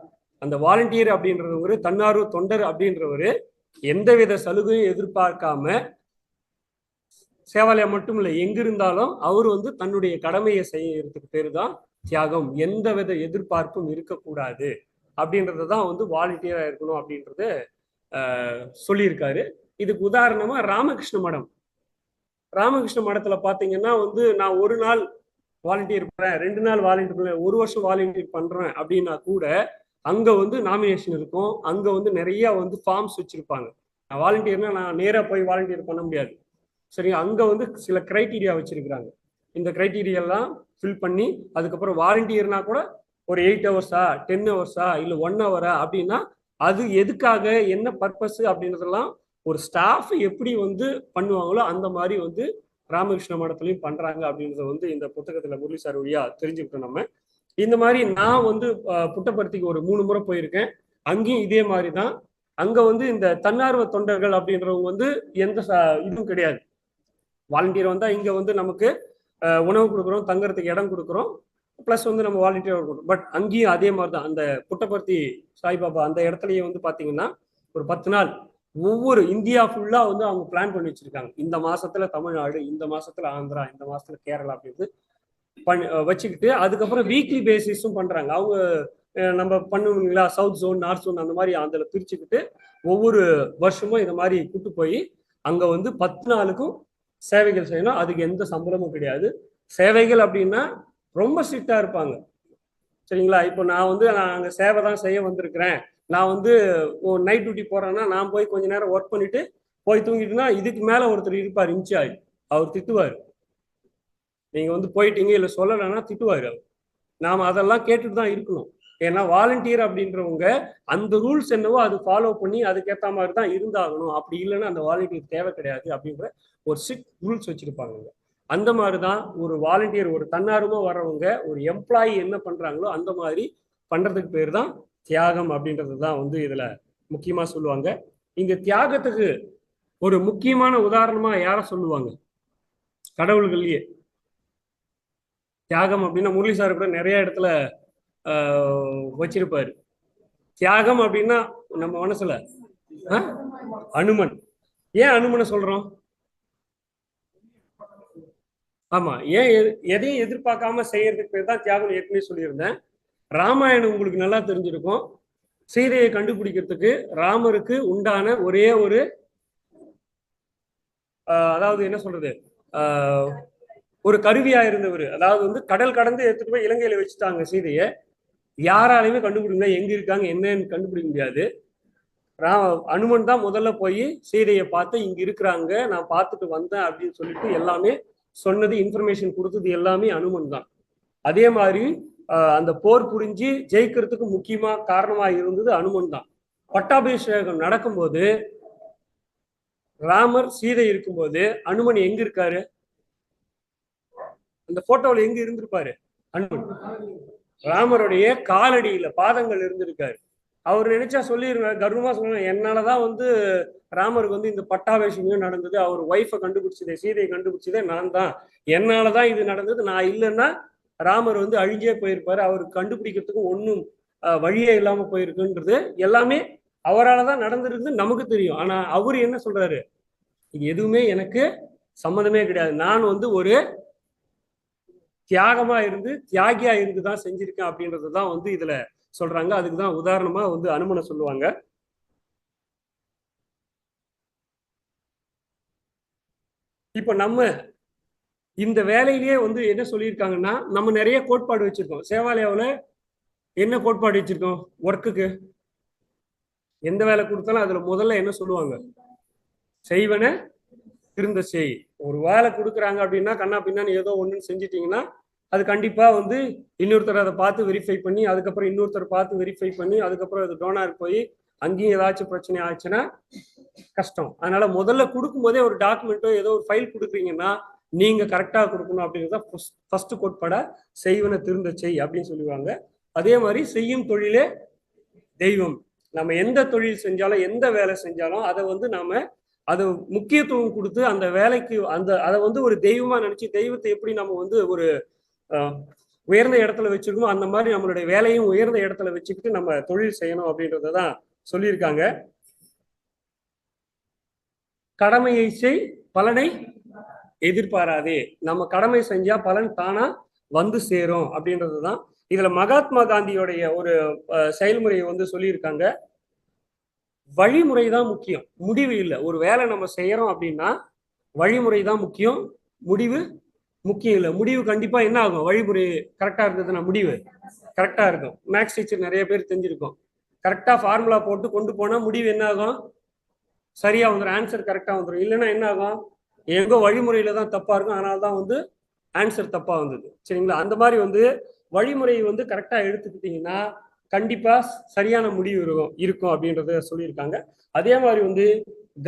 அந்த வாலண்டியர் அப்படின்றவரு, தன்னார்வ தொண்டர் அப்படின்றவரு எந்தவித சலுகையும் எதிர்பார்க்காம, சேவாலயம் மட்டும் இல்லை எங்க இருந்தாலும் அவர் வந்து தன்னுடைய கடமையை செய்யறதுக்கு பேரு தான் தியாகம். எந்தவித எதிர்பார்ப்பும் இருக்கக்கூடாது அப்படின்றதான் வந்து வாலண்டியரா இருக்கணும் அப்படின்றத சொல்லியிருக்காரு. இதுக்கு உதாரணமா ராமகிருஷ்ண மடம். ராமகிருஷ்ண மடத்துல பாத்தீங்கன்னா வந்து நான் ஒரு நாள் வாலண்டியர் பண்றேன், 2 நாள் வாலண்டியர் பண்றேன், 1 வருஷம் வாலண்டியர் பண்றேன் அப்படின்னா கூட அங்க வந்து நாமினேஷன் இருக்கும். அங்க வந்து நிறைய வந்து ஃபார்ம்ஸ் வச்சிருப்பாங்க. வாலண்டியர்னா நான் நேரா போய் வாலண்டியர் பண்ண முடியாது, சரி? அங்க வந்து சில கிரைட்டீரியா வச்சிருக்கிறாங்க. இந்த கிரைட்டீரியா ஃபில் பண்ணி அதுக்கப்புறம் வாலண்டியர்னா கூட ஒரு 8 ஹவர்ஸா, 10 ஹவர்ஸா, இல்ல 1 ஹவரா அப்படின்னா அது எதுக்காக, என்ன பர்பஸ் அப்படின்றதெல்லாம் ஒரு ஸ்டாஃப் எப்படி வந்து பண்ணுவாங்களோ அந்த மாதிரி வந்து ராமகிருஷ்ண மடத்துலையும் பண்றாங்க அப்படின்றத வந்து இந்த புத்தகத்துல முரளி சார் வழியா தெரிஞ்சுக்கிட்டோம் நம்ம. இந்த மாதிரி நான் வந்து புட்டபர்த்திக்கு ஒரு 3 முறை போயிருக்கேன். அங்கேயும் இதே மாதிரி தான். அங்க வந்து இந்த தன்னார்வ தொண்டர்கள் அப்படின்றவங்க வந்து எந்த இதுவும் கிடையாது. வாலண்டியர் வந்தா இங்க வந்து நமக்கு உணவு கொடுக்குறோம், தங்குறதுக்கு இடம் கொடுக்குறோம், ப்ளஸ் வந்து நம்ம வாலண்டியர் கொடுக்குறோம். பட் அங்கேயும் அதே மாதிரி தான் அந்த புட்டபர்த்தி சாய்பாபா அந்த இடத்துலயே வந்து பார்த்தீங்கன்னா ஒரு 10 நாள் ஒவ்வொரு இந்தியா ஃபுல்லா வந்து அவங்க பிளான் பண்ணி வச்சிருக்காங்க. இந்த மாசத்துல தமிழ்நாடு, இந்த மாசத்துல ஆந்திரா, இந்த மாசத்துல கேரளா அப்படின்னு வச்சுக்கிட்டு அதுக்கப்புறம் வீக்லி பேசிஸும் பண்றாங்க. அவங்க நம்ம பண்ணுவீங்களா சவுத் ஜோன், நார்த் ஜோன் அந்த மாதிரி அதில் பிரிச்சுக்கிட்டு ஒவ்வொரு வருஷமும் இந்த மாதிரி கூட்டு போய் அங்க வந்து 10 நாளுக்கும் சேவைகள் செய்யணும். அதுக்கு எந்த சம்பளமும் கிடையாது. சேவைகள் அப்படின்னா ரொம்ப ஸ்ட்ரிக்டா இருப்பாங்க. சரிங்களா? இப்போ நான் வந்து நான் அங்கே சேவை தான் செய்ய வந்திருக்கிறேன், நான் வந்து நைட் டியூட்டி போறேன்னா நான் போய் கொஞ்ச நேரம் ஒர்க் பண்ணிட்டு போய் தூங்கிட்டுனா இதுக்கு மேல ஒருத்தர் இருப்பார் இன்சார்ஜ், அவர் திட்டுவார். நீங்க வந்து போயிட்டீங்க இல்லை சொல்லலைன்னா திட்டுவார் அவர். நாம அதெல்லாம் கேட்டுட்டு தான் இருக்கணும். ஏன்னா வாலண்டியர் அப்படின்றவங்க அந்த ரூல்ஸ் என்னவோ அது ஃபாலோ பண்ணி அதுக்கேற்ற மாதிரி தான் இருந்தாகணும். அப்படி இல்லைன்னா அந்த வாலண்டியர் தேவை கிடையாது அப்படின்ற ஒரு ஸ்ட்ரிக்ட் ரூல்ஸ் வச்சிருப்பாங்க. அந்த மாதிரி தான் ஒரு வாலண்டியர், ஒரு தன்னார்வமா வர்றவங்க, ஒரு எம்ப்ளாயி என்ன பண்றாங்களோ அந்த மாதிரி பண்றதுக்கு பேர் தான் தியாகம் அப்படின்றது தான் வந்து இதுல முக்கியமா சொல்லுவாங்க. இந்த தியாகத்துக்கு ஒரு முக்கியமான உதாரணமா யார சொல்லுவாங்க கடவுள்கள்லயே? தியாகம் அப்படின்னா முரளி சார் கூட நிறைய இடத்துல வச்சிருப்பாரு. தியாகம் அப்படின்னா நம்ம மனசுல அனுமன். ஏன் அனுமனை சொல்றோம்? ஆமா, ஏன் எதையும் எதிர்பார்க்காம செய்யறதுக்கு பேர் தான் தியாகம். ஏற்கனவே சொல்லியிருந்தேன். ராமாயணம் உங்களுக்கு நல்லா தெரிஞ்சிருக்கும். சீதையை கண்டுபிடிக்கிறதுக்கு ராமருக்கு உண்டான ஒரே ஒரு அதாவது என்ன சொல்றது ஒரு கருவியா இருந்தவர். அதாவது வந்து கடல் கடந்து எடுத்துட்டு போய் இலங்கையில வச்சுட்டாங்க சீதையை. யாராலையுமே கண்டுபிடிக்க முடியாது, எங்க இருக்காங்க என்னன்னு கண்டுபிடிக்க முடியாது. அனுமன் தான் முதல்ல போய் சீதையை பார்த்து இங்க இருக்கிறாங்க, நான் பார்த்துட்டு வந்தேன் அப்படின்னு சொல்லிட்டு எல்லாமே சொன்னது, இன்ஃபர்மேஷன் கொடுத்தது எல்லாமே அனுமன் தான். அதே மாதிரி அந்த போர் புரிஞ்சு ஜெயிக்கிறதுக்கு முக்கியமா காரணமா இருந்தது அனுமன் தான். பட்டாபிஷேகம் நடக்கும்போது ராமர் சீதை இருக்கும்போது அனுமன் எங்க இருக்காரு? அந்த போட்டோவில் எங்க இருந்திருப்பாரு? அனுமன் ராமருடைய காலடியில பாதங்கள் இருந்திருக்காரு. அவர் நினைச்சா சொல்லிருக்காரு, கர்வமா சொல்லுவாங்க, என்னாலதான் வந்து ராமருக்கு வந்து இந்த பட்டாபிஷேகம் நடந்தது, அவர் ஒய்ஃபை கண்டுபிடிச்சதே, சீதையை கண்டுபிடிச்சதே நான் தான், என்னாலதான் இது நடந்தது, நான் இல்லைன்னா ராமர் வந்து அழிஞ்சே போயிருப்பாரு, அவருக்கு கண்டுபிடிக்கிறதுக்கு ஒன்றும் வழியே இல்லாம போயிருக்குன்றது எல்லாமே அவரால் தான் நடந்திருக்கு நமக்கு தெரியும். ஆனா அவரு என்ன சொல்றாரு? இது எதுவுமே எனக்கு சம்மந்தமே கிடையாது, நான் வந்து ஒரு தியாகமா இருந்து தியாகியா இருந்து தான் செஞ்சிருக்கேன் அப்படின்றதுதான் வந்து இதுல சொல்றாங்க. அதுக்கு தான் உதாரணமா வந்து அனுமனை சொல்லுவாங்க. இப்ப நம்ம இந்த வேலையிலேயே வந்து என்ன சொல்லியிருக்காங்கன்னா, நம்ம நிறைய கோட்பாடு வச்சிருக்கோம். சேவாலயாவில் என்ன கோட்பாடு வச்சிருக்கோம்? ஒர்க்குக்கு எந்த வேலை கொடுத்தாலும் அதுல முதல்ல என்ன சொல்லுவாங்க? செய்வன திருந்த செய். ஒரு வேலை கொடுக்குறாங்க அப்படின்னா கண்ணா பின்னான்னு ஏதோ ஒண்ணுன்னு செஞ்சிட்டீங்கன்னா அது கண்டிப்பா வந்து இன்னொருத்தர் அதை பார்த்து வெரிஃபை பண்ணி, அதுக்கப்புறம் இன்னொருத்தர் பார்த்து வெரிஃபை பண்ணி, அதுக்கப்புறம் அது டோனாருக்கு போய் அங்கேயும் ஏதாச்சும் பிரச்சனை ஆச்சுன்னா கஷ்டம். அதனால முதல்ல கொடுக்கும் போதே ஒரு டாக்குமெண்ட்டோ ஏதோ ஒரு ஃபைல் கொடுக்குறீங்கன்னா நீங்க கரெக்டா கொடுக்கணும் அப்படிங்கிறத ஃபர்ஸ்ட் கோட்பாட செய்வன திருந்த செய் அப்படின்னு சொல்லுவாங்க. அதே மாதிரி செய்யும் தொழிலே தெய்வம். நம்ம எந்த தொழில் செஞ்சாலும் எந்த வேலை செஞ்சாலும் அதை வந்து நாம அது முக்கியத்துவம் கொடுத்து அந்த வேலைக்கு அதை வந்து ஒரு தெய்வமா நினைச்சு, தெய்வத்தை எப்படி நம்ம வந்து ஒரு உயர்ந்த இடத்துல வச்சிருக்கணும் அந்த மாதிரி நம்மளுடைய வேலையும் உயர்ந்த இடத்துல வச்சுக்கிட்டு நம்ம தொழில் செய்யணும் அப்படின்றதான் சொல்லியிருக்காங்க. கடமையை செய், பலனை எதிர்பாராதே. நம்ம கடமை செஞ்சா பலன் தானா வந்து சேரும் அப்படின்றதுதான். இதுல மகாத்மா காந்தியோடைய ஒரு செயல்முறையை வந்து சொல்லியிருக்காங்க. வழிமுறை தான் முக்கியம், முடிவு இல்லை. ஒரு வேலை நம்ம செய்யறோம் அப்படின்னா வழிமுறை தான் முக்கியம், முடிவு முக்கியம் இல்லை. முடிவு கண்டிப்பா என்ன ஆகும்? வழிமுறை கரெக்டா இருந்ததுன்னா முடிவு கரெக்டா இருக்கும். மேக்ஸ் டீச்சர் நிறைய பேர் தெரிஞ்சிருக்கும். கரெக்டா ஃபார்முலா போட்டு கொண்டு போனா முடிவு என்ன ஆகும்? சரியா வந்துடும், ஆன்சர் கரெக்டா வந்துடும். இல்லைன்னா என்ன ஆகும்? எங்கோ வழிமுறையில தான் தப்பா இருக்கும், அதனாலதான் வந்து ஆன்சர் தப்பா வந்தது. சரிங்களா? அந்த மாதிரி வந்து வழிமுறையை வந்து கரெக்டா எடுத்துக்கிட்டீங்கன்னா கண்டிப்பா சரியான முடிவு இருக்கும் அப்படின்றத சொல்லியிருக்காங்க. அதே மாதிரி வந்து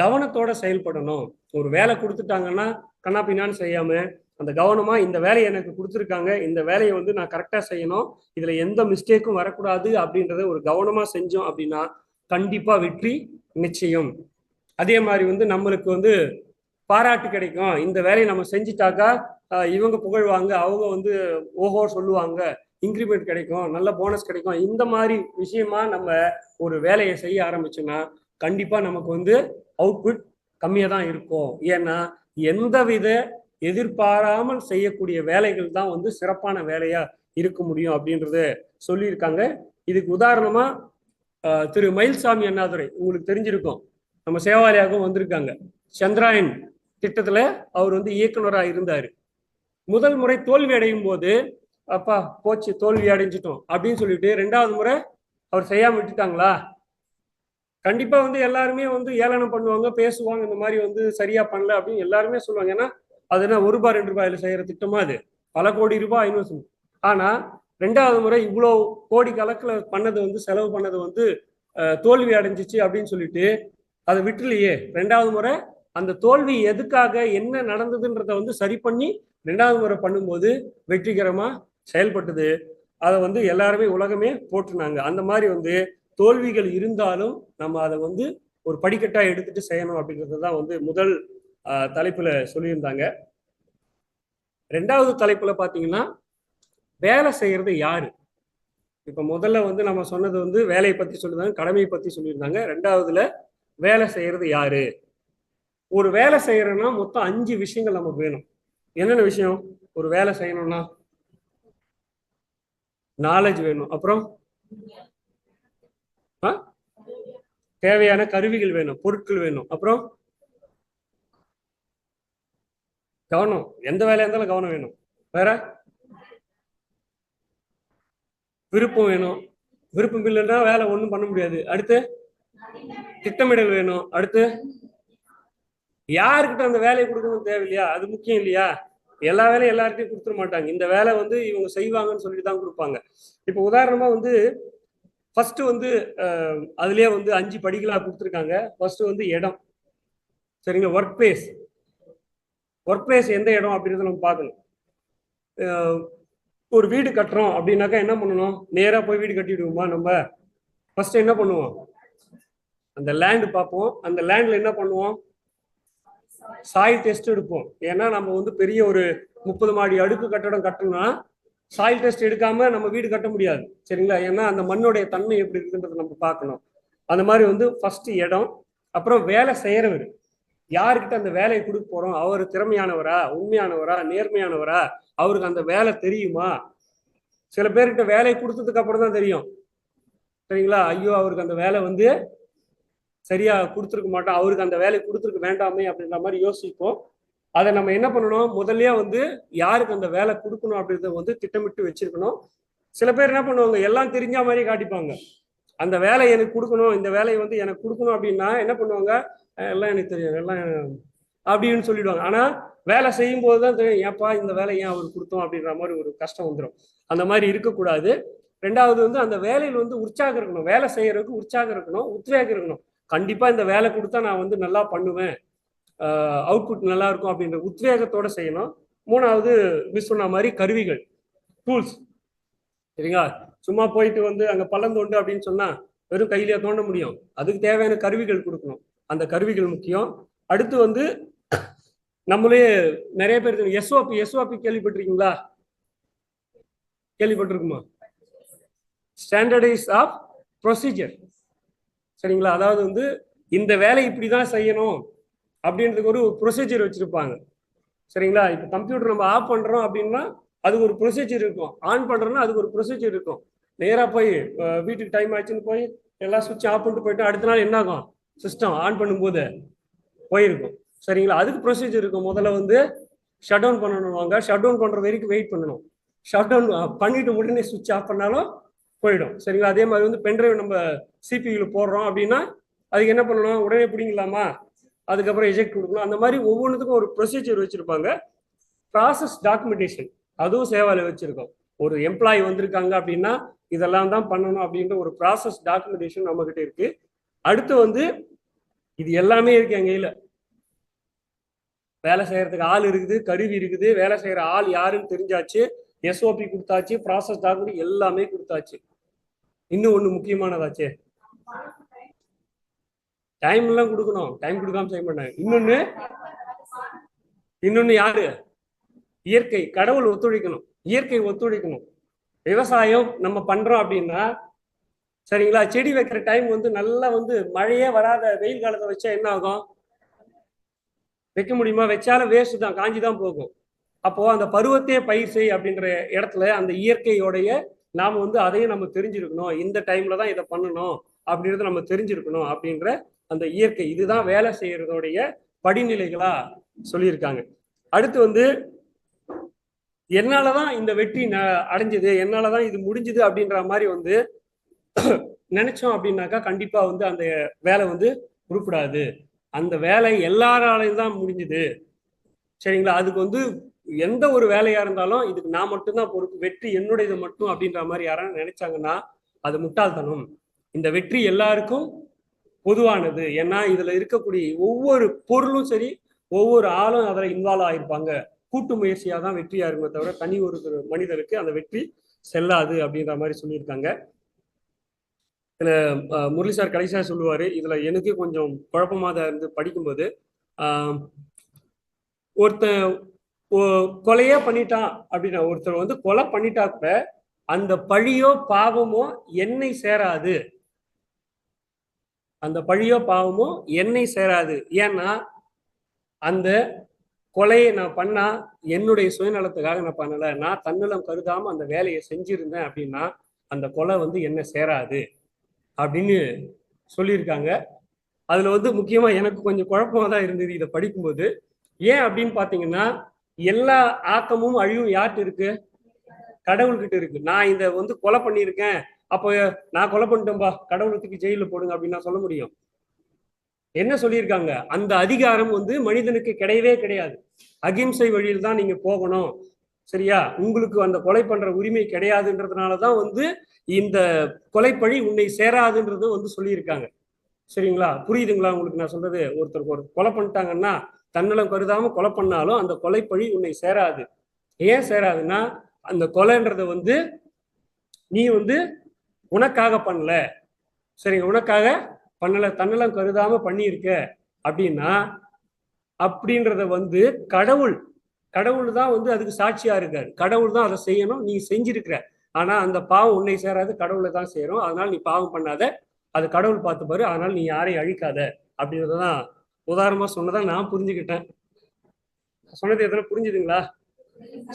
கவனத்தோட செயல்படணும். ஒரு வேலை கொடுத்துட்டாங்கன்னா கண்ணா பின்னான்னு செய்யாம அந்த கவனமா இந்த வேலையை எனக்கு கொடுத்துருக்காங்க, இந்த வேலையை வந்து நான் கரெக்டா செய்யணும், இதுல எந்த மிஸ்டேக்கும் வரக்கூடாது அப்படின்றத ஒரு கவனமா செஞ்சோம் அப்படின்னா கண்டிப்பா வெற்றி நிச்சயம். அதே மாதிரி வந்து நம்மளுக்கு வந்து பாராட்டு கிடைக்கும், இந்த வேலையை நம்ம செஞ்சுட்டாக்கா இவங்க புகழ்வாங்க, அவங்க வந்து ஓஹோ சொல்லுவாங்க, இன்க்ரிமெண்ட் கிடைக்கும், நல்ல போனஸ் கிடைக்கும். இந்த மாதிரி விஷயமா நம்ம ஒரு வேலையை செய்ய ஆரம்பிச்சோம்னா கண்டிப்பா நமக்கு வந்து அவுட்புட் கம்மியா தான் இருக்கும். ஏன்னா எந்தவித எதிர்பாராமல் செய்யக்கூடிய வேலைகள் தான் வந்து சிறப்பான வேலையா இருக்க முடியும் அப்படின்றத சொல்லியிருக்காங்க. இதுக்கு உதாரணமா திரு மயில்சாமி அண்ணாதுரை உங்களுக்கு தெரிஞ்சிருக்கும், நம்ம சேவாலயாகவும் வந்திருக்காங்க. சந்திராயன் திட்டத்துல அவர் வந்து இயக்குனராக இருந்தாரு. முதல் முறை தோல்வி அடையும் போது அப்பா போச்சு தோல்வி அடைஞ்சிட்டோம் அப்படின்னு சொல்லிட்டு 2வது முறை அவர் செய்யாம விட்டுட்டாங்களா? கண்டிப்பா வந்து எல்லாருமே வந்து ஏளனம் பண்ணுவாங்க, பேசுவாங்க, இந்த மாதிரி வந்து சரியா பண்ணல அப்படின்னு எல்லாருமே சொல்லுவாங்க. ஏன்னா அது என்ன ரூபாய் 2 ரூபாயில செய்யற திட்டமா அது? பல கோடி ரூபாய் இன்வெஸ்ட். ஆனா 2வது முறை இவ்வளவு கோடி கணக்குல பண்ணது வந்து செலவு பண்ணது வந்து தோல்வி அடைஞ்சிச்சு அப்படின்னு சொல்லிட்டு அதை விட்டுலையே. 2வது முறை அந்த தோல்வி எதுக்காக என்ன நடந்ததுன்றத வந்து சரி பண்ணி 2வது முறை பண்ணும்போது வெற்றிகரமா செயல்பட்டது. அதை வந்து எல்லாருமே உலகமே போட்டுனாங்க. அந்த மாதிரி வந்து தோல்விகள் இருந்தாலும் நம்ம அதை வந்து ஒரு படிக்கட்டா எடுத்துட்டு செய்யணும் அப்படின்றது தான் வந்து முதல் தலைப்புல சொல்லியிருந்தாங்க. 2வது தலைப்புல பாத்தீங்கன்னா வேலை செய்யறது யாரு? இப்ப முதல்ல வந்து நம்ம சொன்னது வந்து வேலையை பத்தி சொல்லியிருந்தாங்க, கடமையை பத்தி சொல்லியிருந்தாங்க. 2வதுல வேலை செய்யறது யாரு? ஒரு வேலை செய்யறோம்னா மொத்தம் 5 விஷயங்கள் நமக்கு வேணும். என்னென்ன விஷயம்? ஒரு வேலை செய்யணும்னா நாலேஜ் வேணும், அப்புறம் தேவையான கருவிகள் வேணும், பொருட்கள் வேணும், அப்புறம் கவனம், எந்த வேலையா இருந்தாலும் கவனம் வேணும். வேற விருப்பம் வேணும், விருப்பம் இல்லைன்னா வேலை ஒன்றும் பண்ண முடியாது. அடுத்து திட்டமிடல் வேணும். அடுத்து யாருக்கிட்ட அந்த வேலையை கொடுக்கணும் தேவை இல்லையா? அது முக்கியம் இல்லையா? எல்லா வேலையும் எல்லார்ட்டையும் கொடுத்துட மாட்டாங்க. இந்த வேலை வந்து இவங்க செய்வாங்கன்னு சொல்லிட்டு தான் கொடுப்பாங்க. இப்போ உதாரணமா வந்து ஃபர்ஸ்ட் வந்து அதுலயே வந்து 5 படிகளா கொடுத்துருக்காங்க. ஃபர்ஸ்ட் வந்து இடம், சரிங்களா? Work place. ஒர்க் பிளேஸ் எந்த இடம் அப்படின்றத நம்ம பார்க்கணும். ஒரு வீடு கட்டுறோம் அப்படின்னாக்கா என்ன பண்ணணும்? நேரா போய் வீடு கட்டிடுவோமா? நம்ம ஃபர்ஸ்ட் என்ன பண்ணுவோம்? அந்த லேண்ட் பார்ப்போம். அந்த லேண்ட்ல என்ன பண்ணுவோம்? சாயில் டெஸ்ட் எடுப்போம். ஏன்னா நம்ம வந்து பெரிய ஒரு 30 மாடி அடுக்கு கட்டடம் கட்டணும்னா சாயில் டெஸ்ட் எடுக்காம நம்ம வீடு கட்ட முடியாது, சரிங்களா? ஏன்னா அந்த மண்ணுடைய தன்மை எப்படி இருக்குன்றதை நம்ம பார்க்கணும். அந்த மாதிரி வந்து ஃபர்ஸ்ட் இடம், அப்புறம் வேலை செய்யறவர். யாருக்கிட்ட அந்த வேலையை கொடுக்க போறோம்? அவர் திறமையானவரா, உண்மையானவரா, நேர்மையானவரா, அவருக்கு அந்த வேலை தெரியுமா? சில பேர்கிட்ட வேலையை கொடுத்ததுக்கு அப்புறம் தான் தெரியும், சரிங்களா, ஐயோ அவருக்கு அந்த வேலை வந்து சரியா கொடுத்துருக்க மாட்டோம், அவருக்கு அந்த வேலையை கொடுத்துருக்க வேண்டாமே அப்படின்ற மாதிரி யோசிப்போம். அதை நம்ம என்ன பண்ணணும்? முதல்லயே வந்து யாருக்கு அந்த வேலை கொடுக்கணும் அப்படின்றத வந்து திட்டமிட்டு வச்சிருக்கணும். சில பேர் என்ன பண்ணுவாங்க, எல்லாம் தெரிஞ்ச மாதிரி காட்டிப்பாங்க. அந்த வேலை எனக்கு கொடுக்கணும், இந்த வேலையை வந்து எனக்கு கொடுக்கணும் அப்படின்னா என்ன பண்ணுவாங்க? எல்லாம் எனக்கு தெரியும், எல்லாம் அப்படின்னு சொல்லிடுவாங்க. ஆனா வேலை செய்யும் போதுதான் தெரியும், ஏப்பா இந்த வேலை ஏன் அவருக்கு கொடுத்தோம் அப்படின்ற மாதிரி ஒரு கஷ்டம் வந்துடும். அந்த மாதிரி இருக்கக்கூடாது. 2வது வந்து அந்த வேலையில் வந்து உற்சாகம் இருக்கணும். வேலை செய்யறதுக்கு உற்சாகம் இருக்கணும், உத்வேகம் இருக்கணும். கண்டிப்பா இந்த வேலை கொடுத்தா நான் வந்து நல்லா பண்ணுவேன், அவுட்புட் நல்லா இருக்கும் அப்படின்ற உத்வேகத்தோட செய்யணும். 3வது மிஸ் சொன்ன மாதிரி கருவிகள், டூல்ஸ், சரிங்களா? சும்மா போயிட்டு வந்து அங்க பள்ளம் தோண்டு அப்படின்னு சொன்னா வெறும் கையிலேயே தோண்ட முடியும்? அதுக்கு தேவையான கருவிகள் கொடுக்கணும். அந்த கருவிகள் முக்கியம். அடுத்து வந்து நம்மளே நிறைய பேர் எஸ்ஓபி, எஸ்ஓபி கேள்விப்பட்டிருக்கீங்களா? கேள்விப்பட்டிருக்குமா? ஸ்டாண்டர்டைஸ் ஆஃப் ப்ரொசீஜர், சரிங்களா? அதாவது வந்து இந்த வேலை இப்படிதான் செய்யணும் அப்படின்றதுக்கு ஒரு ப்ரொசீஜர் வச்சிருப்பாங்க, சரிங்களா? இப்போ கம்ப்யூட்டர் நம்ம ஆஃப் பண்றோம் அப்படின்னா அதுக்கு ஒரு ப்ரொசீஜர் இருக்கும், ஆன் பண்றோம்னா அதுக்கு ஒரு ப்ரொசீஜர் இருக்கும். நேராக போய் வீட்டுக்கு டைம் ஆச்சுன்னு போய் எல்லா சுவிட்ச் ஆஃப் பண்ணிட்டு போயிட்டு அடுத்த நாள் என்ன ஆகும்? சிஸ்டம் ஆன் பண்ணும்போது போயிருக்கும், சரிங்களா? அதுக்கு ப்ரொசீஜர் இருக்கும். முதல்ல வந்து ஷட் டவுன் பண்ணணுவாங்க, ஷட் டவுன் பண்ற வரைக்கும் வெயிட் பண்ணணும். ஷட் டவுன் பண்ணிட்டு உடனே சுவிட்ச் ஆஃப் பண்ணாலும் போயிடும், சரிங்களா? அதே மாதிரி வந்து பென்ட்ரைவ் நம்ம சிபியூல போடுறோம் அப்படின்னா அதுக்கு என்ன பண்ணணும்? உடனே பிடிங்கலாமா, அதுக்கப்புறம் எஜெக்ட் கொடுக்கணும். அந்த மாதிரி ஒவ்வொன்றுத்துக்கும் ஒரு ப்ரொசீஜர் வச்சிருப்பாங்க. ப்ராசஸ் டாக்குமெண்டேஷன் அதுவும் சேவால வச்சிருக்கோம். ஒரு எம்ப்ளாயி வந்திருக்காங்க அப்படின்னா இதெல்லாம் தான் பண்ணணும் அப்படின்ற ஒரு ப்ராசஸ் டாக்குமெண்டேஷன் நம்ம கிட்ட இருக்கு. அடுத்து வந்து இது எல்லாமே இருக்கு எங்க கையில. வேலை செய்யறதுக்கு ஆள் இருக்குது, கருவி இருக்குது, வேலை செய்யற ஆள் யாருன்னு தெரிஞ்சாச்சு, எஸ்ஓபி கொடுத்தாச்சு, ப்ராசஸ் டாக்குமெண்ட் எல்லாமே கொடுத்தாச்சு. இன்னும் ஒண்ணு முக்கியமானதாச்சே, டைம் எல்லாம் கொடுக்கணும். டைம் கொடுக்காம செய்ய மாட்டாங்க. இன்னொன்னு யாரு? இயற்கை, கடவுள் ஒத்துழைக்கணும், இயற்கை ஒத்துழைக்கணும். விவசாயம் நம்ம பண்றோம் அப்படின்னா சரிங்களா, செடி வைக்கிற டைம் வந்து நல்லா வந்து மழையே வராத வெயில் காலத்தை வச்சா என்ன ஆகும்? வைக்க முடியுமா? வச்சாலும் வேஸ்ட் தான், காஞ்சி தான் போகும். அப்போ அந்த பருவத்தையே பயிர் செய் அப்படின்ற இடத்துல அந்த இயற்கையோடைய நாம வந்து அதையும் நம்ம தெரிஞ்சிருக்கணும். இந்த டைம்ல தான் இதை பண்ணணும் அப்படின்றத நம்ம தெரிஞ்சிருக்கணும் அப்படின்ற அந்த இயற்கை, இதுதான் வேலை செய்யறதோடைய படிநிலைகளா சொல்லியிருக்காங்க. அடுத்து வந்து என்னாலதான் இந்த வெற்றி அடைஞ்சது, என்னாலதான் இது முடிஞ்சது அப்படின்ற மாதிரி வந்து நினைச்சோம் அப்படின்னாக்கா கண்டிப்பா வந்து அந்த வேலை வந்து உருப்படாது. அந்த வேலை எல்லாராலையும் தான் முடிஞ்சுது. சரிங்களா, அதுக்கு வந்து எந்த ஒரு வேலையா இருந்தாலும் இதுக்கு நான் மட்டும்தான் பொறுப்பு, வெற்றி என்னுடையது மட்டும் அப்படின்ற மாதிரி யாரும் நினைச்சாங்கன்னா அது முட்டாள்தனம். இந்த வெற்றி எல்லாருக்கும் பொதுவானது. ஏன்னா இதுல இருக்கக்கூடிய ஒவ்வொரு பொருளும் சரி, ஒவ்வொரு ஆளும் அதில் இன்வால்வ் ஆயிருப்பாங்க. கூட்டு முயற்சியா தான் வெற்றியா இருக்குமே தவிர தனி ஒரு மனிதருக்கு அந்த வெற்றி செல்லாது அப்படின்ற மாதிரி சொல்லியிருக்காங்க. இதுல முரளி சார் கடைசியா சொல்லுவாரு, இதுல எனக்கு கொஞ்சம் குழப்பமா தான் இருந்து படிக்கும்போது, ஒருத்தன் கொலையே பண்ணிட்டான் அப்படின்னா, ஒருத்தர் வந்து கொலை பண்ணிட்டா கூட அந்த பழியோ பாவமோ என்னை சேராது, அந்த பழியோ பாவமோ என்னை சேராது. ஏன்னா அந்த கொலையை நான் பண்ணா என்னுடைய சுயநலத்துக்காக நான் பண்ணல, நான் தன்னலம் கருதாம அந்த வேலையை செஞ்சிருந்தேன் அப்படின்னா அந்த கொலை வந்து என்ன சேராது அப்படின்னு சொல்லியிருக்காங்க. அதுல வந்து முக்கியமா எனக்கு கொஞ்சம் குழப்பமா தான் இருந்தது இதை படிக்கும்போது. ஏன் அப்படின்னு பாத்தீங்கன்னா, எல்லா ஆக்கமும் அழிவும் யார்கிட்ட இருக்கு? கடவுள்கிட்ட இருக்கு. நான் இதை வந்து கொலை பண்ணியிருக்கேன், அப்போ நான் கொலை பண்ணிட்டேன்பா, கடவுளுக்கு ஜெயில போடுங்க அப்படின்னு நான் சொல்ல முடியும்? என்ன சொல்லியிருக்காங்க? அந்த அதிகாரம் வந்து மனிதனுக்கு கிடையவே கிடையாது. அகிம்சை வழியில் தான் நீங்க போகணும். சரியா, உங்களுக்கு அந்த கொலை பண்ற உரிமை கிடையாதுன்றதுனாலதான் வந்து இந்த கொலைப்பழி உன்னை சேராதுன்றது வந்து சொல்லியிருக்காங்க. சரிங்களா, புரியுதுங்களா உங்களுக்கு நான் சொல்றது? ஒருத்தருக்கு ஒரு கொலை பண்ணிட்டாங்கன்னா தன்னலம் கருதாம கொலை பண்ணாலும் அந்த கொலைப்பழி உன்னை சேராது. ஏன் சேராதுன்னா, அந்த கொலைன்றத வந்து நீ வந்து உனக்காக பண்ணல, சரிங்க, உனக்காக பண்ணல, தன்னலம் கருதாம பண்ணியிருக்க அப்படின்னா, அப்படின்றத வந்து கடவுள் கடவுள் தான் வந்து அதுக்கு சாட்சியா இருக்காரு. கடவுள் தான் அதை செய்யணும், நீ செஞ்சிருக்கிற. ஆனா அந்த பாவம் உன்னை சேராது, கடவுளை தான் சேரும். அதனால நீ பாவம் பண்ணாத, அது கடவுள் பார்த்து பாரு, அதனால நீ யாரையும் அழிக்காத அப்படின்றதான் உதாரணமா சொன்னதா நான் புரிஞ்சுக்கிட்டேன். சொன்னது எதனா புரிஞ்சுதுங்களா?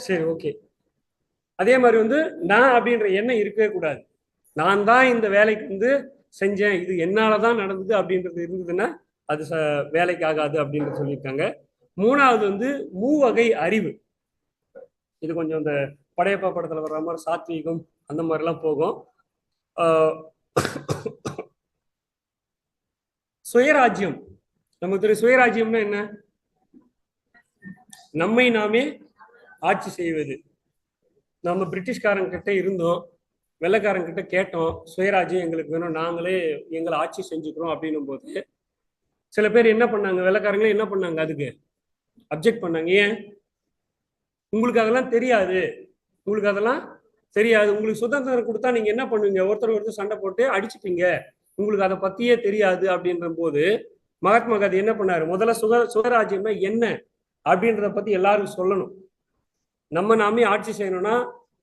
சரி, ஓகே. அதே மாதிரி வந்து நான் அப்படின்ற எண்ணம் இருக்கவே கூடாது. நான் தான் இந்த வேலைக்கு வந்து செஞ்சேன், இது என்னாலதான் நடந்தது அப்படின்றது இருந்ததுன்னா அது வேலைக்கு ஆகாது அப்படின்னு சொல்லியிருக்காங்க. மூணாவது வந்து மூவகை அறிவு. இது கொஞ்சம் இந்த படையப்பா படத்துல வர்ற மாதிரி சாத்வீகம் அந்த மாதிரிலாம் போகும். சுயராஜ்யம், நமக்கு தெரியும். சுயராஜ்யம்னா என்ன? நம்மை நாமே ஆட்சி செய்வது. நம்ம பிரிட்டிஷ்காரங்க கிட்ட இருந்தோம், வெள்ளைக்காரங்க கிட்ட கேட்டோம், சுயராஜ்யம் எங்களுக்கு வேணும், நாங்களே எங்களை ஆட்சி செஞ்சுக்கிறோம் அப்படின்னும் போது சில பேர் என்ன பண்ணாங்க, வெள்ளைக்காரங்களே என்ன பண்ணாங்க, அதுக்கு அப்ஜெக்ட் பண்ணாங்க. ஏன்? உங்களுக்கு அதெல்லாம் தெரியாது, உங்களுக்கு அதெல்லாம் தெரியாது, உங்களுக்கு சுதந்திரம் கொடுத்தா நீங்க என்ன பண்ணுவீங்க, ஒருத்தர் சண்டை போட்டு அடிச்சுப்பீங்க, உங்களுக்கு அதை பத்தியே தெரியாது அப்படின்ற போது மகாத்மா காந்தி என்ன பண்ணாரு, முதல்ல சுயராஜ்யம்னா என்ன அப்படின்றத பத்தி எல்லாரும் சொல்லணும். நம்ம நாமே ஆட்சி செய்யணும்னா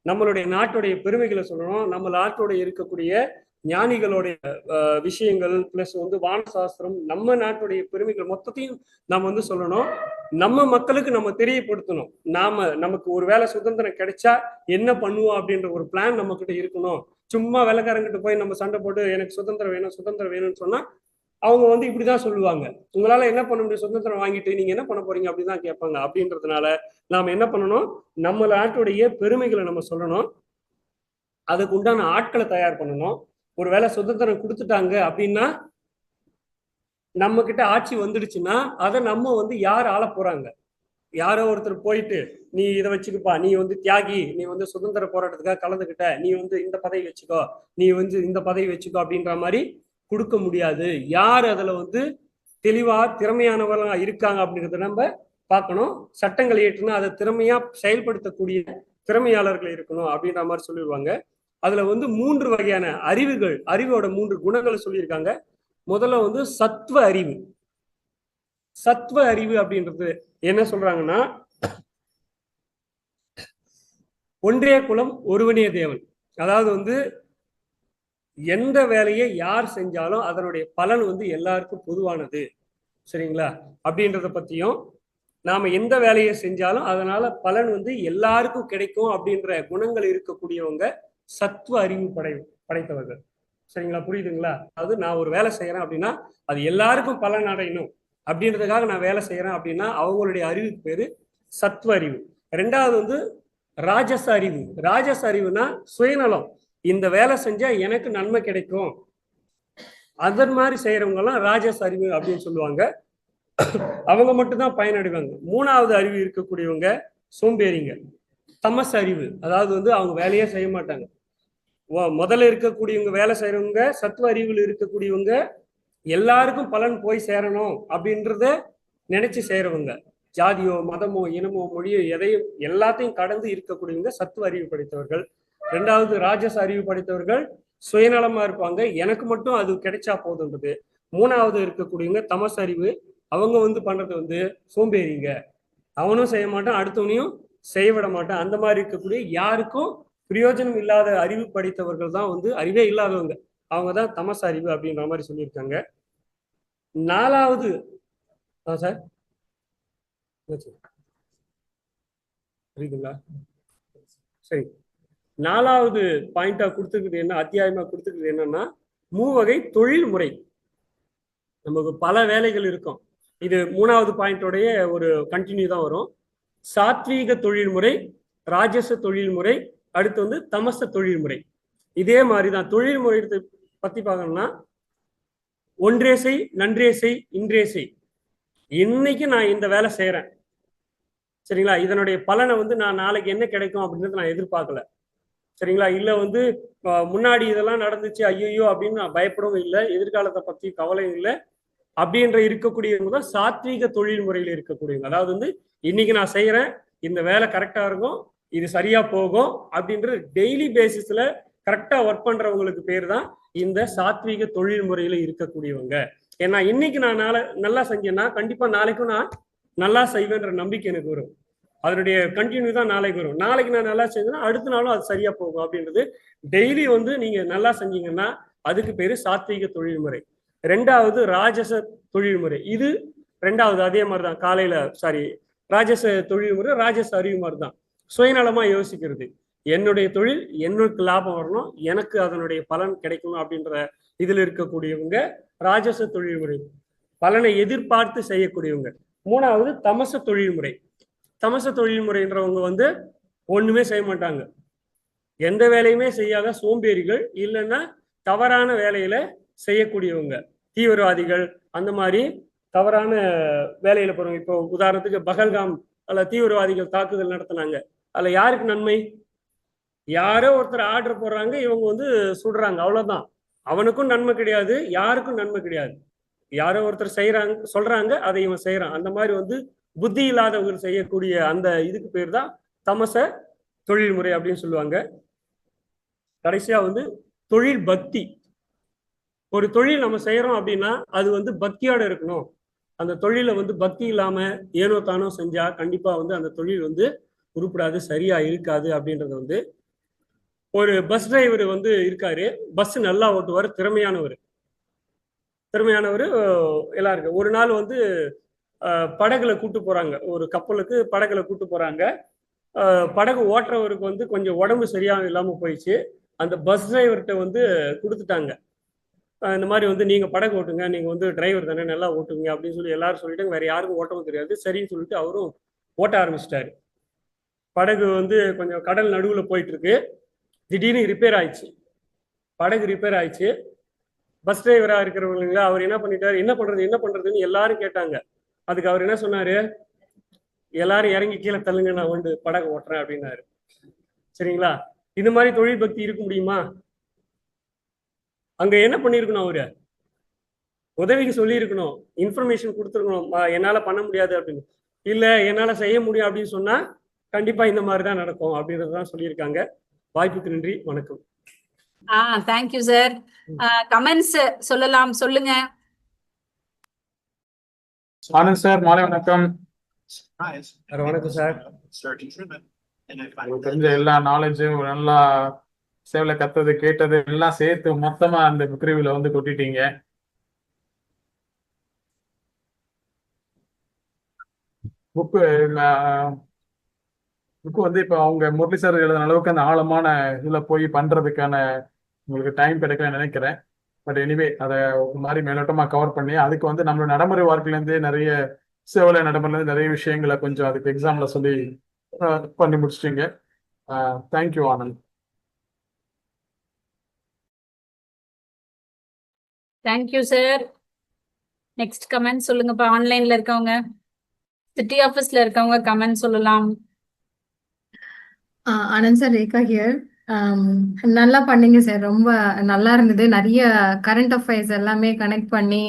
நம்மளுடைய நாட்டுடைய பெருமைகளை சொல்லணும், நம்ம நாட்டோடைய இருக்கக்கூடிய ஞானிகளுடைய விஷயங்கள் பிளஸ் வந்து வானசாஸ்திரம், நம்ம நாட்டுடைய பெருமைகள் மொத்தத்தையும் நம்ம வந்து சொல்லணும். நம்ம மக்களுக்கு நம்ம தெரியப்படுத்தணும், நமக்கு ஒரு வேலை சுதந்திரம் கிடைச்சா என்ன பண்ணுவோம் அப்படின்ற ஒரு பிளான் நம்ம கிட்ட இருக்கணும். சும்மா வேலைக்காரங்கிட்ட போய் நம்ம சண்டை போட்டு எனக்கு சுதந்திரம் வேணும் சுதந்திரம் வேணும்னு சொன்னா அவங்க வந்து இப்படிதான் சொல்லுவாங்க, உங்களால என்ன பண்ண முடியும், சுதந்திரம் வாங்கிட்டு நீங்க என்ன பண்ண போறீங்க அப்படிதான் கேட்பாங்க. அப்படின்றதுனால நாம என்ன பண்ணணும், நம்ம நாட்டுடைய பெருமைகளை நம்ம சொல்லணும், அதுக்கு உண்டான ஆட்களை தயார் பண்ணணும். ஒருவேளை சுதந்திரம் கொடுத்துட்டாங்க அப்படின்னா, நம்ம கிட்ட ஆட்சி வந்துடுச்சுன்னா அதை நம்ம வந்து யார் ஆள போறாங்க, யாரோ ஒருத்தர் போயிட்டு நீ இதை வச்சுக்கப்பா, நீ வந்து தியாகி, நீ வந்து சுதந்திர போராட்டத்துக்காக கலந்துக்கிட்ட, நீ வந்து இந்த பதவி வச்சுக்கோ, நீ வந்து இந்த பதவி வச்சுக்கோ அப்படின்ற மாதிரி கொடுக்க முடியாது. யார் அதுல வந்து தெளிவா திறமையானவர்களா இருக்காங்க அப்படின்றத நம்ம பார்க்கணும். சட்டங்கள் ஏற்றுனா அதை திறமையா செயல்படுத்தக்கூடிய திறமையாளர்கள் இருக்கணும் அப்படின்ற மாதிரி சொல்லிடுவாங்க. அதுல வந்து 3 வகையான அறிவுகள், அறிவோட 3 குணங்களை சொல்லியிருக்காங்க. முதல்ல வந்து சத்வ அறிவு. சத்வ அறிவு அப்படின்றது என்ன சொல்றாங்கன்னா, ஒன்றே குலம் ஒருவனே தேவன். அதாவது வந்து எந்த வேலையை யார் செஞ்சாலும் அதனுடைய பலன் வந்து எல்லாருக்கும் பொதுவானது. சரிங்களா? அப்படின்றத பத்தியும், நாம எந்த வேலையை செஞ்சாலும் அதனால பலன் வந்து எல்லாருக்கும் கிடைக்கும் அப்படின்ற குணங்கள் இருக்கக்கூடியவங்க சத்துவ அறிவு படைத்தவர்கள். சரிங்களா? புரியுதுங்களா? அதாவது நான் ஒரு வேலை செய்யறேன் அப்படின்னா அது எல்லாருக்கும் பலன் அடையணும் அப்படின்றதுக்காக நான் வேலை செய்யறேன் அப்படின்னா அவங்களுடைய அறிவுக்கு பேரு சத்துவ அறிவு. ரெண்டாவது வந்து ராஜச அறிவு. ராஜச அறிவுனா சுயநலம். இந்த வேலை செஞ்சா எனக்கு நன்மை கிடைக்கும், அதன் மாதிரி செய்யறவங்க எல்லாம் ராஜச அறிவு அப்படின்னு சொல்லுவாங்க. அவங்க மட்டும்தான் பயனடைவாங்க. மூணாவது அறிவு இருக்கக்கூடியவங்க சோம்பேறிங்க. தமச அறிவு, அதாவது வந்து அவங்க வேலையே செய்ய மாட்டாங்க. முதல்ல இருக்கக்கூடியவங்க வேலை செய்யறவங்க சத்துவ அறிவில் இருக்கக்கூடியவங்க எல்லாருக்கும் பலன் போய் சேரணும் அப்படின்றத நினைச்சு செய்யறவங்க. ஜாதியோ மதமோ இனமோ மொழியோ எதையும் எல்லாத்தையும் கடந்து இருக்கக்கூடியவங்க சத்துவ அறிவு படைத்தவர்கள். ரெண்டாவது ராஜச அறிவு படைத்தவர்கள் சுயநலமா இருப்பாங்க, எனக்கு மட்டும் அது கிடைச்சா போதுன்றது. மூணாவது இருக்கக்கூடியவங்க தமச அறிவு, அவங்க வந்து பண்றது வந்து சோம்பேறிங்க, அவனும் செய்ய மாட்டான் அடுத்தவனையும் செய்ய விட மாட்டான். அந்த மாதிரி இருக்கக்கூடிய யாருக்கும் பிரயோஜனம் இல்லாத அறிவு படைத்தவர்கள் தான் வந்து அறிவே இல்லாதவங்க, அவங்க தான் தமச அறிவு அப்படின்ற மாதிரி சொல்லியிருக்காங்க. நாலாவது சார் புரியுதுங்களா? சரி, நாலாவது பாயிண்டா கொடுத்துருக்குது என்ன, அத்தியாயமா கொடுத்துருக்குது என்னன்னா மூவகை தொழில் முறை. நமக்கு பல வேலைகள் இருக்கும். இது மூணாவது பாயிண்டோடைய ஒரு கண்டினியூ தான் வரும். சாத்வீக தொழில்முறை, ராஜச தொழில்முறை, அடுத்து வந்து தமச தொழில்முறை. இதே மாதிரிதான் தொழில்முறை பத்தி பார்க்கணும்னா ஒன்றே செய், நன்றே செய், இன்றே செய். இன்னைக்கு நான் இந்த வேலை செய்யறேன், சரிங்களா, இதனுடைய பலனை வந்து நான் நாளைக்கு என்ன கிடைக்கும் அப்படின்றது நான் எதிர்பார்க்கல. சரிங்களா? இல்ல வந்து முன்னாடி இதெல்லாம் நடந்துச்சு ஐயோ அப்படின்னு நான் பயப்படவும் இல்லை, எதிர்காலத்தை பத்தி கவலையும் இல்லை அப்படின்ற இருக்கக்கூடியவங்க தான் சாத்வீக தொழில் முறையில் இருக்கக்கூடியவங்க. அதாவது வந்து இன்னைக்கு நான் செய்யறேன், இந்த வேலை கரெக்டா இருக்கும், இது சரியா போகும் அப்படின்றது டெய்லி பேசிஸ்ல கரெக்டா ஒர்க் பண்றவங்களுக்கு பேர் தான் இந்த சாத்வீக தொழில் முறையில இருக்கக்கூடியவங்க. ஏன்னா இன்னைக்கு நான் நல்லா செஞ்சேன்னா கண்டிப்பா நாளைக்கும் நான் நல்லா செய்வேன்ற நம்பிக்கை எனக்கு வரும். அதனுடைய கண்டினியூ தான் நாளைக்கு வரும். நாளைக்கு நான் நல்லா செஞ்சேன்னா அடுத்த நாளும் அது சரியா போகும் அப்படின்றது டெய்லி வந்து நீங்க நல்லா செஞ்சீங்கன்னா அதுக்கு பேரு சாத்வீக தொழில்முறை. ரெண்டாவது ராஜச தொழில்முறை. இது ரெண்டாவது அதே மாதிரிதான், காலையில ராஜச தொழில்முறை ராஜச அறிவு மாதிரிதான், சுயநலமா யோசிக்கிறது. என்னுடைய தொழில் எனக்கு லாபம் வரணும், எனக்கு அதனுடைய பலன் கிடைக்கணும் அப்படின்ற இதுல இருக்கக்கூடியவங்க ராஜச தொழில்முறை, பலனை எதிர்பார்த்து செய்யக்கூடியவங்க. மூணாவது தமச தொழில்முறை. தமச தொழில்முறைன்றவங்க வந்து ஒண்ணுமே செய்ய மாட்டாங்க, எந்த வேலையுமே செய்யாத சோம்பேறிகள், இல்லைன்னா தவறான வேலையில செய்யக்கூடியவங்க, தீவிரவாதிகள், அந்த மாதிரி தவறான வேலையில போறவங்க. இப்போ உதாரணத்துக்கு பகல்காம் அல்ல தீவிரவாதிகள் தாக்குதல் நடத்தினாங்க, அதுல யாருக்கு நன்மை? யாரோ ஒருத்தர் ஆர்டர் போடுறாங்க, இவங்க வந்து சுடுறாங்க, அவ்வளவுதான். அவனுக்கும் நன்மை கிடையாது, யாருக்கும் நன்மை கிடையாது. யாரோ ஒருத்தர் செய்யறாங்க சொல்றாங்க, அதை இவன் செய்யறான். அந்த மாதிரி வந்து புத்தி இல்லாதவர்கள் செய்யக்கூடிய அந்த இதுக்கு பேர் தான் தமச தொழில்முறை அப்படின்னு சொல்லுவாங்க. கடைசியா வந்து தொழில் பக்தி. ஒரு தொழில் நம்ம செய்யறோம் அப்படின்னா அது வந்து பக்தியோட இருக்கணும். அந்த தொழிலை வந்து பக்தி இல்லாம ஏனோ தானோ செஞ்சா கண்டிப்பா வந்து அந்த தொழில் வந்து உருப்படாது, சரியா இருக்காது அப்படின்றது வந்து. ஒரு பஸ் டிரைவர் வந்து இருக்காரு, பஸ் நல்லா ஓட்டுவார், திறமையானவர் எல்லாருக்கும். ஒரு நாள் வந்து படகுல கூட்டு போறாங்க, ஒரு கப்பலுக்கு படகுல கூட்டு போறாங்க. படகு ஓட்டுறவருக்கு வந்து கொஞ்சம் உடம்பு சரியா இல்லாம போயிடுச்சு. அந்த பஸ் டிரைவர்கிட்ட வந்து கொடுத்துட்டாங்க, இந்த மாதிரி வந்து நீங்க படகு ஓட்டுங்க, நீங்க வந்து டிரைவர் தானே, நல்லா ஓட்டுங்க அப்படின்னு சொல்லி எல்லாரும் சொல்லிட்டாங்க. வேற யாருக்கும் ஓட்டவும் தெரியாது. சரின்னு சொல்லிட்டு அவரும் ஓட்ட ஆரம்பிச்சிட்டாரு. படகு வந்து கொஞ்சம் கடல் நடுவுல போயிட்டு இருக்கு, திடீர்னு ரிப்பேர் ஆயிடுச்சு. படகு ரிப்பேர் ஆயிடுச்சு. பஸ் டிரைவரா இருக்கிறவங்களா அவர் என்ன பண்ணிட்டாரு, என்ன பண்றதுன்னு எல்லாரும் கேட்டாங்க. அதுக்கு அவர் என்ன சொன்னாரு, எல்லாரும் இறங்கி கீழே தள்ளுங்க, நான் வந்து படகு ஓட்டுறேன் அப்படின்னாரு. சரிங்களா? இந்த மாதிரி தொழில் பக்தி இருக்க முடியுமா? அங்க என்ன பண்ணிருக்கணும், அவரு உதவிக்கு சொல்லி இருக்கணும், இன்ஃபர்மேஷன் கொடுத்துருக்கணும், என்னால பண்ண முடியாது அப்படின்னு. இல்ல என்னால செய்ய முடியும் அப்படின்னு சொன்னா கண்டிப்பா இந்த மாதிரிதான் நடக்கும் அப்படின்றதான் சொல்லியிருக்காங்க. வாய்ப்புக்கு நன்றி, வணக்கம். Thank you sir. கமெண்ட்ஸ் சொல்லலாம், சொல்லுங்க. ஆனந்த் சார், மாலை வணக்கம். வணக்கம் சார். உங்களுக்கு தெரிஞ்ச எல்லா நாலேஜும் நல்லா சேவல கத்தது கேட்டது எல்லாம் சேர்த்து மொத்தமா அந்த புக் ரிவ்யூல வந்து கொட்டிட்டீங்க. புக்கு புக்கு வந்து இப்போ அவங்க முரளி சார் எழுதின அளவுக்கு அந்த ஆழமான இதுல போய் பண்றதுக்கான உங்களுக்கு டைம் கிடைக்கலன்னு நினைக்கிறேன். பட் எனிவே அதை ஒரு மாதிரி மேலோட்டமா கவர் பண்ணி அதுக்கு வந்து நம்மளோட நடைமுறை வாழ்க்கையிலேருந்தே நிறைய சேவல நடைமுறையிலேருந்து நிறைய விஷயங்களை கொஞ்சம் அதுக்கு எக்ஸாம்ல சொல்லி பண்ணி முடிச்சிட்டீங்க. Thank you Anand. Thank you sir. Next comment சொல்லுங்கப்பா. ஆன்லைன்ல இருக்கவங்க, சிட்டி ஆஃபீஸ்ல இருக்கவங்க கமெண்ட் சொல்லலாம். Anand sir, Rekha here. நல்லா பண்ணீங்க சார். ரொம்ப நல்லா இருந்தது. நிறைய கரண்ட் அஃபேர்ஸ் எல்லாமே கனெக்ட் பண்ணி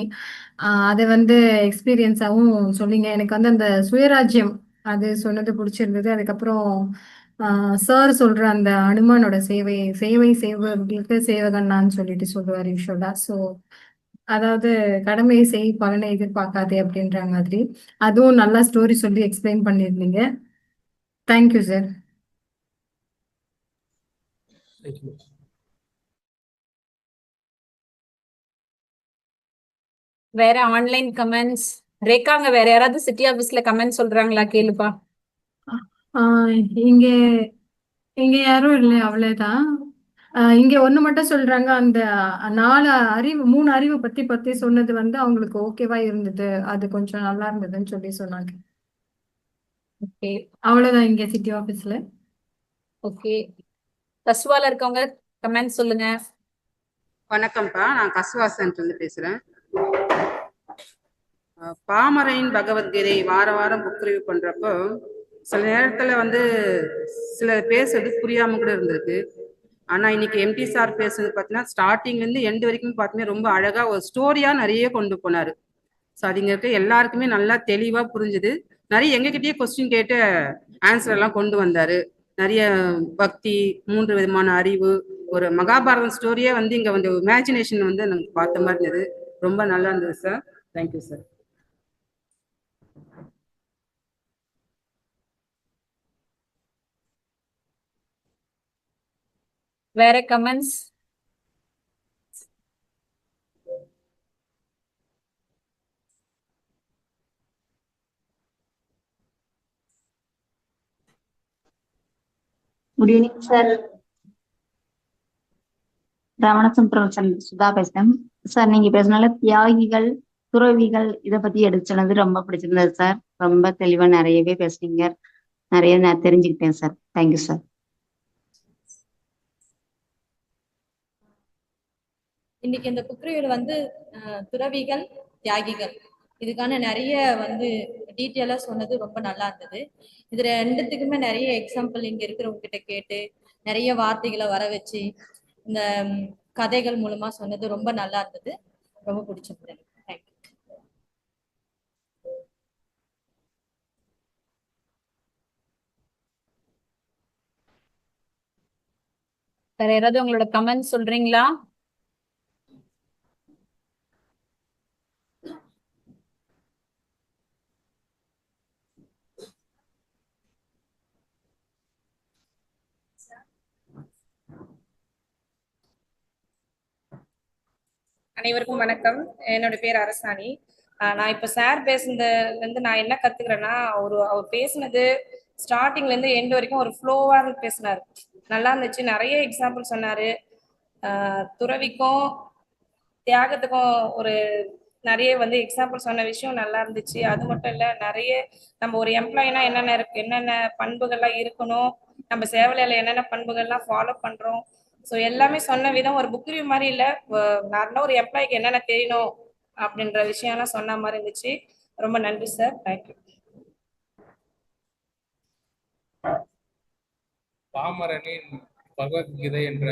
அதை வந்து எக்ஸ்பீரியன்ஸாகவும் சொன்னீங்க. எனக்கு வந்து அந்த சுயராஜ்யம் அது சொன்னது பிடிச்சிருந்தது. அதுக்கப்புறம் சார் சொல்ற அந்த அனுமானோட சேவை சேவை செய்வர்களுக்கு சேவகன்னான்னு சொல்லிட்டு சொல்லுவார் யூஸ்வலா. ஸோ அதாவது கடமையை செய் பலனை எதிர்பார்க்காதே அப்படின்ற மாதிரி அதுவும் நல்லா ஸ்டோரி சொல்லி எக்ஸ்பிளைன் பண்ணியிருந்தீங்க. Thank you sir. வேற ஆன்லைன் கமெண்ட்ஸ்? ரேகாங்க, வேற யாராவது சிட்டி ஆஃபீஸ்ல கமெண்ட் சொல்றாங்களா? கேளுப்பா. இங்க இங்க யாரும் இல்லை, அவ்வளவுதான். இங்க ஒண்ணு மட்டும் சொல்றாங்க, அந்த 3 அறிவு பத்தி பத்தி சொன்னது வந்து அவங்களுக்கு ஓகேவா இருந்தது, அது கொஞ்சம் நல்லா இருந்ததுன்னு சொல்லி சொன்னாங்க. ஓகே அவ்வளவுதான் இங்க சிட்டி ஆபீஸ்ல. ஓகே. கஸ்வால இருக்கவங்க கமெண்ட் சொல்லுங்க. வணக்கம்ப்பா, நான் கஸ்வா சென்டர்லேருந்து பேசுகிறேன். பாமரையின் பகவத்கீதை வார வாரம் புக் ரிவ்யூ பண்ணுறப்போ சில நேரத்தில் வந்து சில பேசுறது புரியாமல் கூட இருந்திருக்கு. ஆனால் இன்னைக்கு எம்டி சார் பேசுறது பார்த்தீங்கன்னா ஸ்டார்டிங்லேருந்து எண்டு வரைக்கும் பார்த்தீங்கன்னா ரொம்ப அழகாக ஒரு ஸ்டோரியாக நிறைய கொண்டு போனார். ஸோ அது இங்கே இருக்க எல்லாருக்குமே நல்லா தெளிவாக புரிஞ்சுது. நிறைய எங்ககிட்டயே கொஸ்டின் கேட்டு ஆன்சர் எல்லாம் கொண்டு வந்தார். நிறைய பக்தி, 3 விதமான அறிவு, ஒரு மகாபாரதம் ஸ்டோரியே வந்து இங்கே வந்து இமேஜினேஷன் வந்து நாங்கள் பார்த்த மாதிரி இருந்தது. ரொம்ப நல்லா இருந்தது சார். Thank you sir. வேற comments? Good evening sir. Ramanasundaram Sudha பேசுறேன் சார். நீங்க பேசினால தியாகிகள், துறவிகள் இதை பத்தி எடுத்து சொன்னது ரொம்ப பிடிச்சிருந்தது சார். ரொம்ப தெளிவா நிறையவே பேசுனீங்க. நிறைய நான் தெரிஞ்சுக்கிட்டேன் சார். Thank you sir. இன்னைக்கு இந்த புக்ரிவியூல வந்து துறவிகள், தியாகிகள் இதுக்கான நிறைய வந்து டீட்டெயிலா சொன்னது ரொம்ப நல்லா இருந்தது. இது ரெண்டுத்துக்குமே நிறைய எக்ஸாம்பிள் இங்க இருக்கிறவங்க கிட்ட கேட்டு நிறைய வார்த்தைகளை வர வச்சு இந்த கதைகள் மூலமா சொன்னது ரொம்ப நல்லா இருந்தது. ரொம்ப பிடிச்சிருந்தது. தேங்க்யூ. வேற யாராவது உங்களோட கமெண்ட் சொல்றீங்களா? அனைவருக்கும் வணக்கம். என்னோட பேர் அரசாணி. நான் இப்போ சார் பேசுனதுலேருந்து நான் என்ன கற்றுக்கிறேன்னா, அவர் பேசுனது ஸ்டார்டிங்லேருந்து எண்டு வரைக்கும் ஒரு ஃப்ளோவாக பேசினார். நல்லா இருந்துச்சு. நிறைய எக்ஸாம்பிள் சொன்னார். துறவிக்கும் தியாகத்துக்கும் ஒரு நிறைய வந்து எக்ஸாம்பிள் சொன்ன விஷயம் நல்லா இருந்துச்சு. அது மட்டும் இல்லை, நிறைய நம்ம ஒரு எம்ப்ளாயினா என்னென்ன பண்புகள்லாம் இருக்கணும், நம்ம சேவலையில் என்னென்ன பண்புகள்லாம் ஃபாலோ பண்ணுறோம், ஸோ எல்லாமே சொன்ன விதம் ஒரு புக் ரிவ்யூ மாதிரி இல்லை, நார்மலாக ஒரு எம்ப்ளாய்க்கு என்னென்ன தெரியணும் அப்படின்ற விஷயம்லாம் சொன்ன மாதிரி இருந்துச்சு. ரொம்ப நன்றி சார். தேங்க்யூ. பாமரனின் பகவத்கீதை என்ற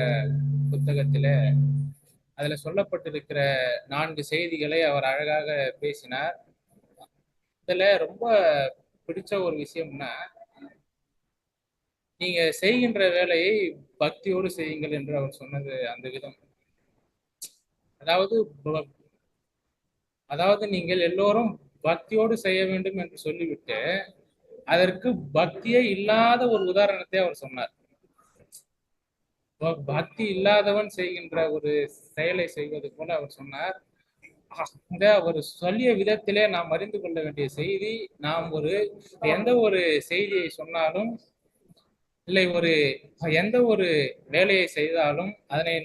புத்தகத்தில் அதில் சொல்லப்பட்டிருக்கிற 4 செய்திகளை அவர் அழகாக பேசினார். இதில் ரொம்ப பிடிச்ச ஒரு விஷயம்னா, நீங்க செய்கின்ற வேலையை பக்தியோடு செய்யுங்கள் என்று அவர் சொன்னது அந்த விதம். அதாவது நீங்கள் எல்லோரும் பக்தியோடு செய்ய வேண்டும் என்று சொல்லிவிட்டு அதற்கு பக்தியே இல்லாத ஒரு உதாரணத்தை அவர் சொன்னார். பக்தி இல்லாதவன் செய்கின்ற ஒரு செயலை செய்வது போல அவர் சொன்னார். அவர் சொல்லிய விதத்திலே நாம் அறிந்து கொள்ள வேண்டிய செய்தி, நாம் எந்த ஒரு செய்தியை சொன்னாலும் இல்லை எந்த ஒரு வேலையை செய்தாலும் அதனை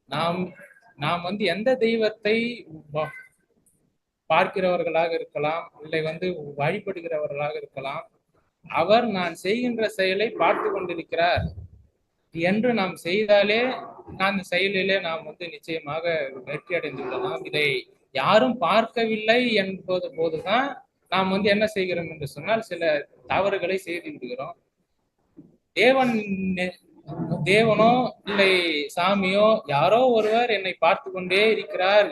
நாம் எந்த தெய்வத்தை பார்க்கிறவர்களாக இருக்கலாம், இல்லை வழிபடுகிறவர்களாக இருக்கலாம், அவர் நான் செய்கின்ற செயலை பார்த்து கொண்டிருக்கிறார் என்று நாம் செய்தாலே அந்த செயலிலே நாம் நிச்சயமாக வெற்றி அடைந்து விடலாம். இதை யாரும் பார்க்கவில்லை என்பது போதுதான் நாம் என்ன செய்கிறோம் என்று சொன்னால் சில தவறுகளை செய்து விடுகிறோம். தேவனோ இல்லை சாமியோ யாரோ ஒருவர் என்னை பார்த்து கொண்டே இருக்கிறார்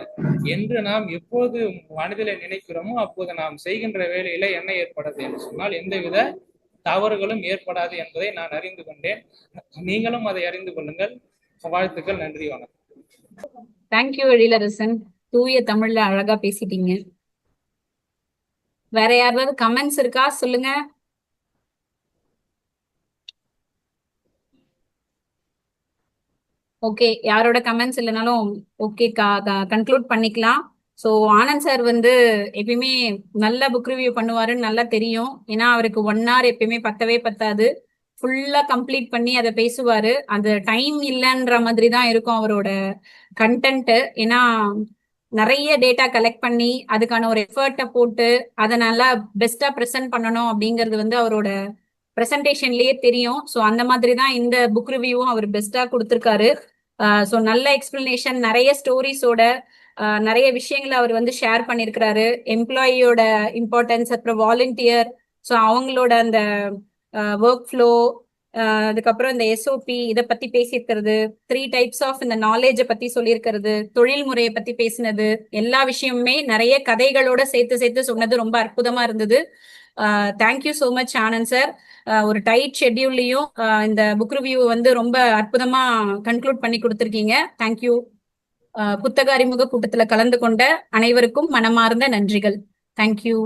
என்று நாம் எப்போது மனதிலே நினைக்கிறோமோ அப்போது நாம் செய்கின்ற வேலையில என்ன ஏற்படாது என்று சொன்னால் எந்தவித தவறுகளும் ஏற்படாது என்பதை நான் அறிந்து கொண்டேன். நீங்களும் அதை அறிந்து கொள்ளுங்கள். வாழ்த்துக்கள். நன்றி, வணக்கம். தேங்க்யூ எழிலரசன். தூய தமிழ்ல அழகா பேசிட்டீங்க. வேற யாராவது கமெண்ட்ஸ் இருக்கா? சொல்லுங்க. ஓகே, யாரோட கமெண்ட்ஸ் இல்லைனாலும் ஓகே, கன்க்ளூட் பண்ணிக்கலாம். ஸோ ஆனந்த் சார் எப்பயுமே நல்ல புக் ரிவ்யூ பண்ணுவாருன்னு நல்லா தெரியும். ஏன்னா அவருக்கு 1 hour எப்பயுமே பத்தவே பத்தாது. ஃபுல்லா கம்ப்ளீட் பண்ணி அதை பேசுவாரு. அந்த டைம் இல்லைன்ற மாதிரி தான் இருக்கும் அவரோட கண்டென்ட். ஏன்னா நிறைய டேட்டா கலெக்ட் பண்ணி அதுக்கான ஒரு எஃபர்ட்டை போட்டு அதை நல்லா பெஸ்டா ப்ரெசென்ட் பண்ணணும் அப்படிங்கிறது அவரோட ப்ரெசன்டேஷன்லயே தெரியும். ஸோ அந்த மாதிரி தான் இந்த புக் ரிவ்யூவும் அவர் பெஸ்டா கொடுத்துருக்காரு. ஸோ நல்ல எக்ஸ்பிளனேஷன், நிறைய ஸ்டோரிஸோட நிறைய விஷயங்களை அவர் ஷேர் பண்ணியிருக்கிறாரு. எம்ப்ளாயியோட இம்பார்ட்டன்ஸ், அப்புறம் வாலண்டியர், ஸோ அவங்களோட அந்த ஒர்க் ஃப்ளோ, அதுக்கப்புறம் இந்த SOP இதை பத்தி பேசியிருக்கிறது, 3 types ஆஃப் இந்த நாலேஜை பத்தி சொல்லியிருக்கிறது, தொழில் முறையை பத்தி பேசினது, எல்லா விஷயமுமே நிறைய கதைகளோட சேர்த்து சொன்னது ரொம்ப அற்புதமா இருந்தது. Thank you so much Anand sir. ஒரு டைட் ஷெட்யூல்லையும் இந்த புக் ரிவ்யூ ரொம்ப அற்புதமா கன்க்ளூட் பண்ணி கொடுத்துருக்கீங்க. தேங்க்யூ. புத்தக அறிமுக கூட்டத்துல கலந்து கொண்ட அனைவருக்கும் மனமார்ந்த நன்றிகள். தேங்க்யூ.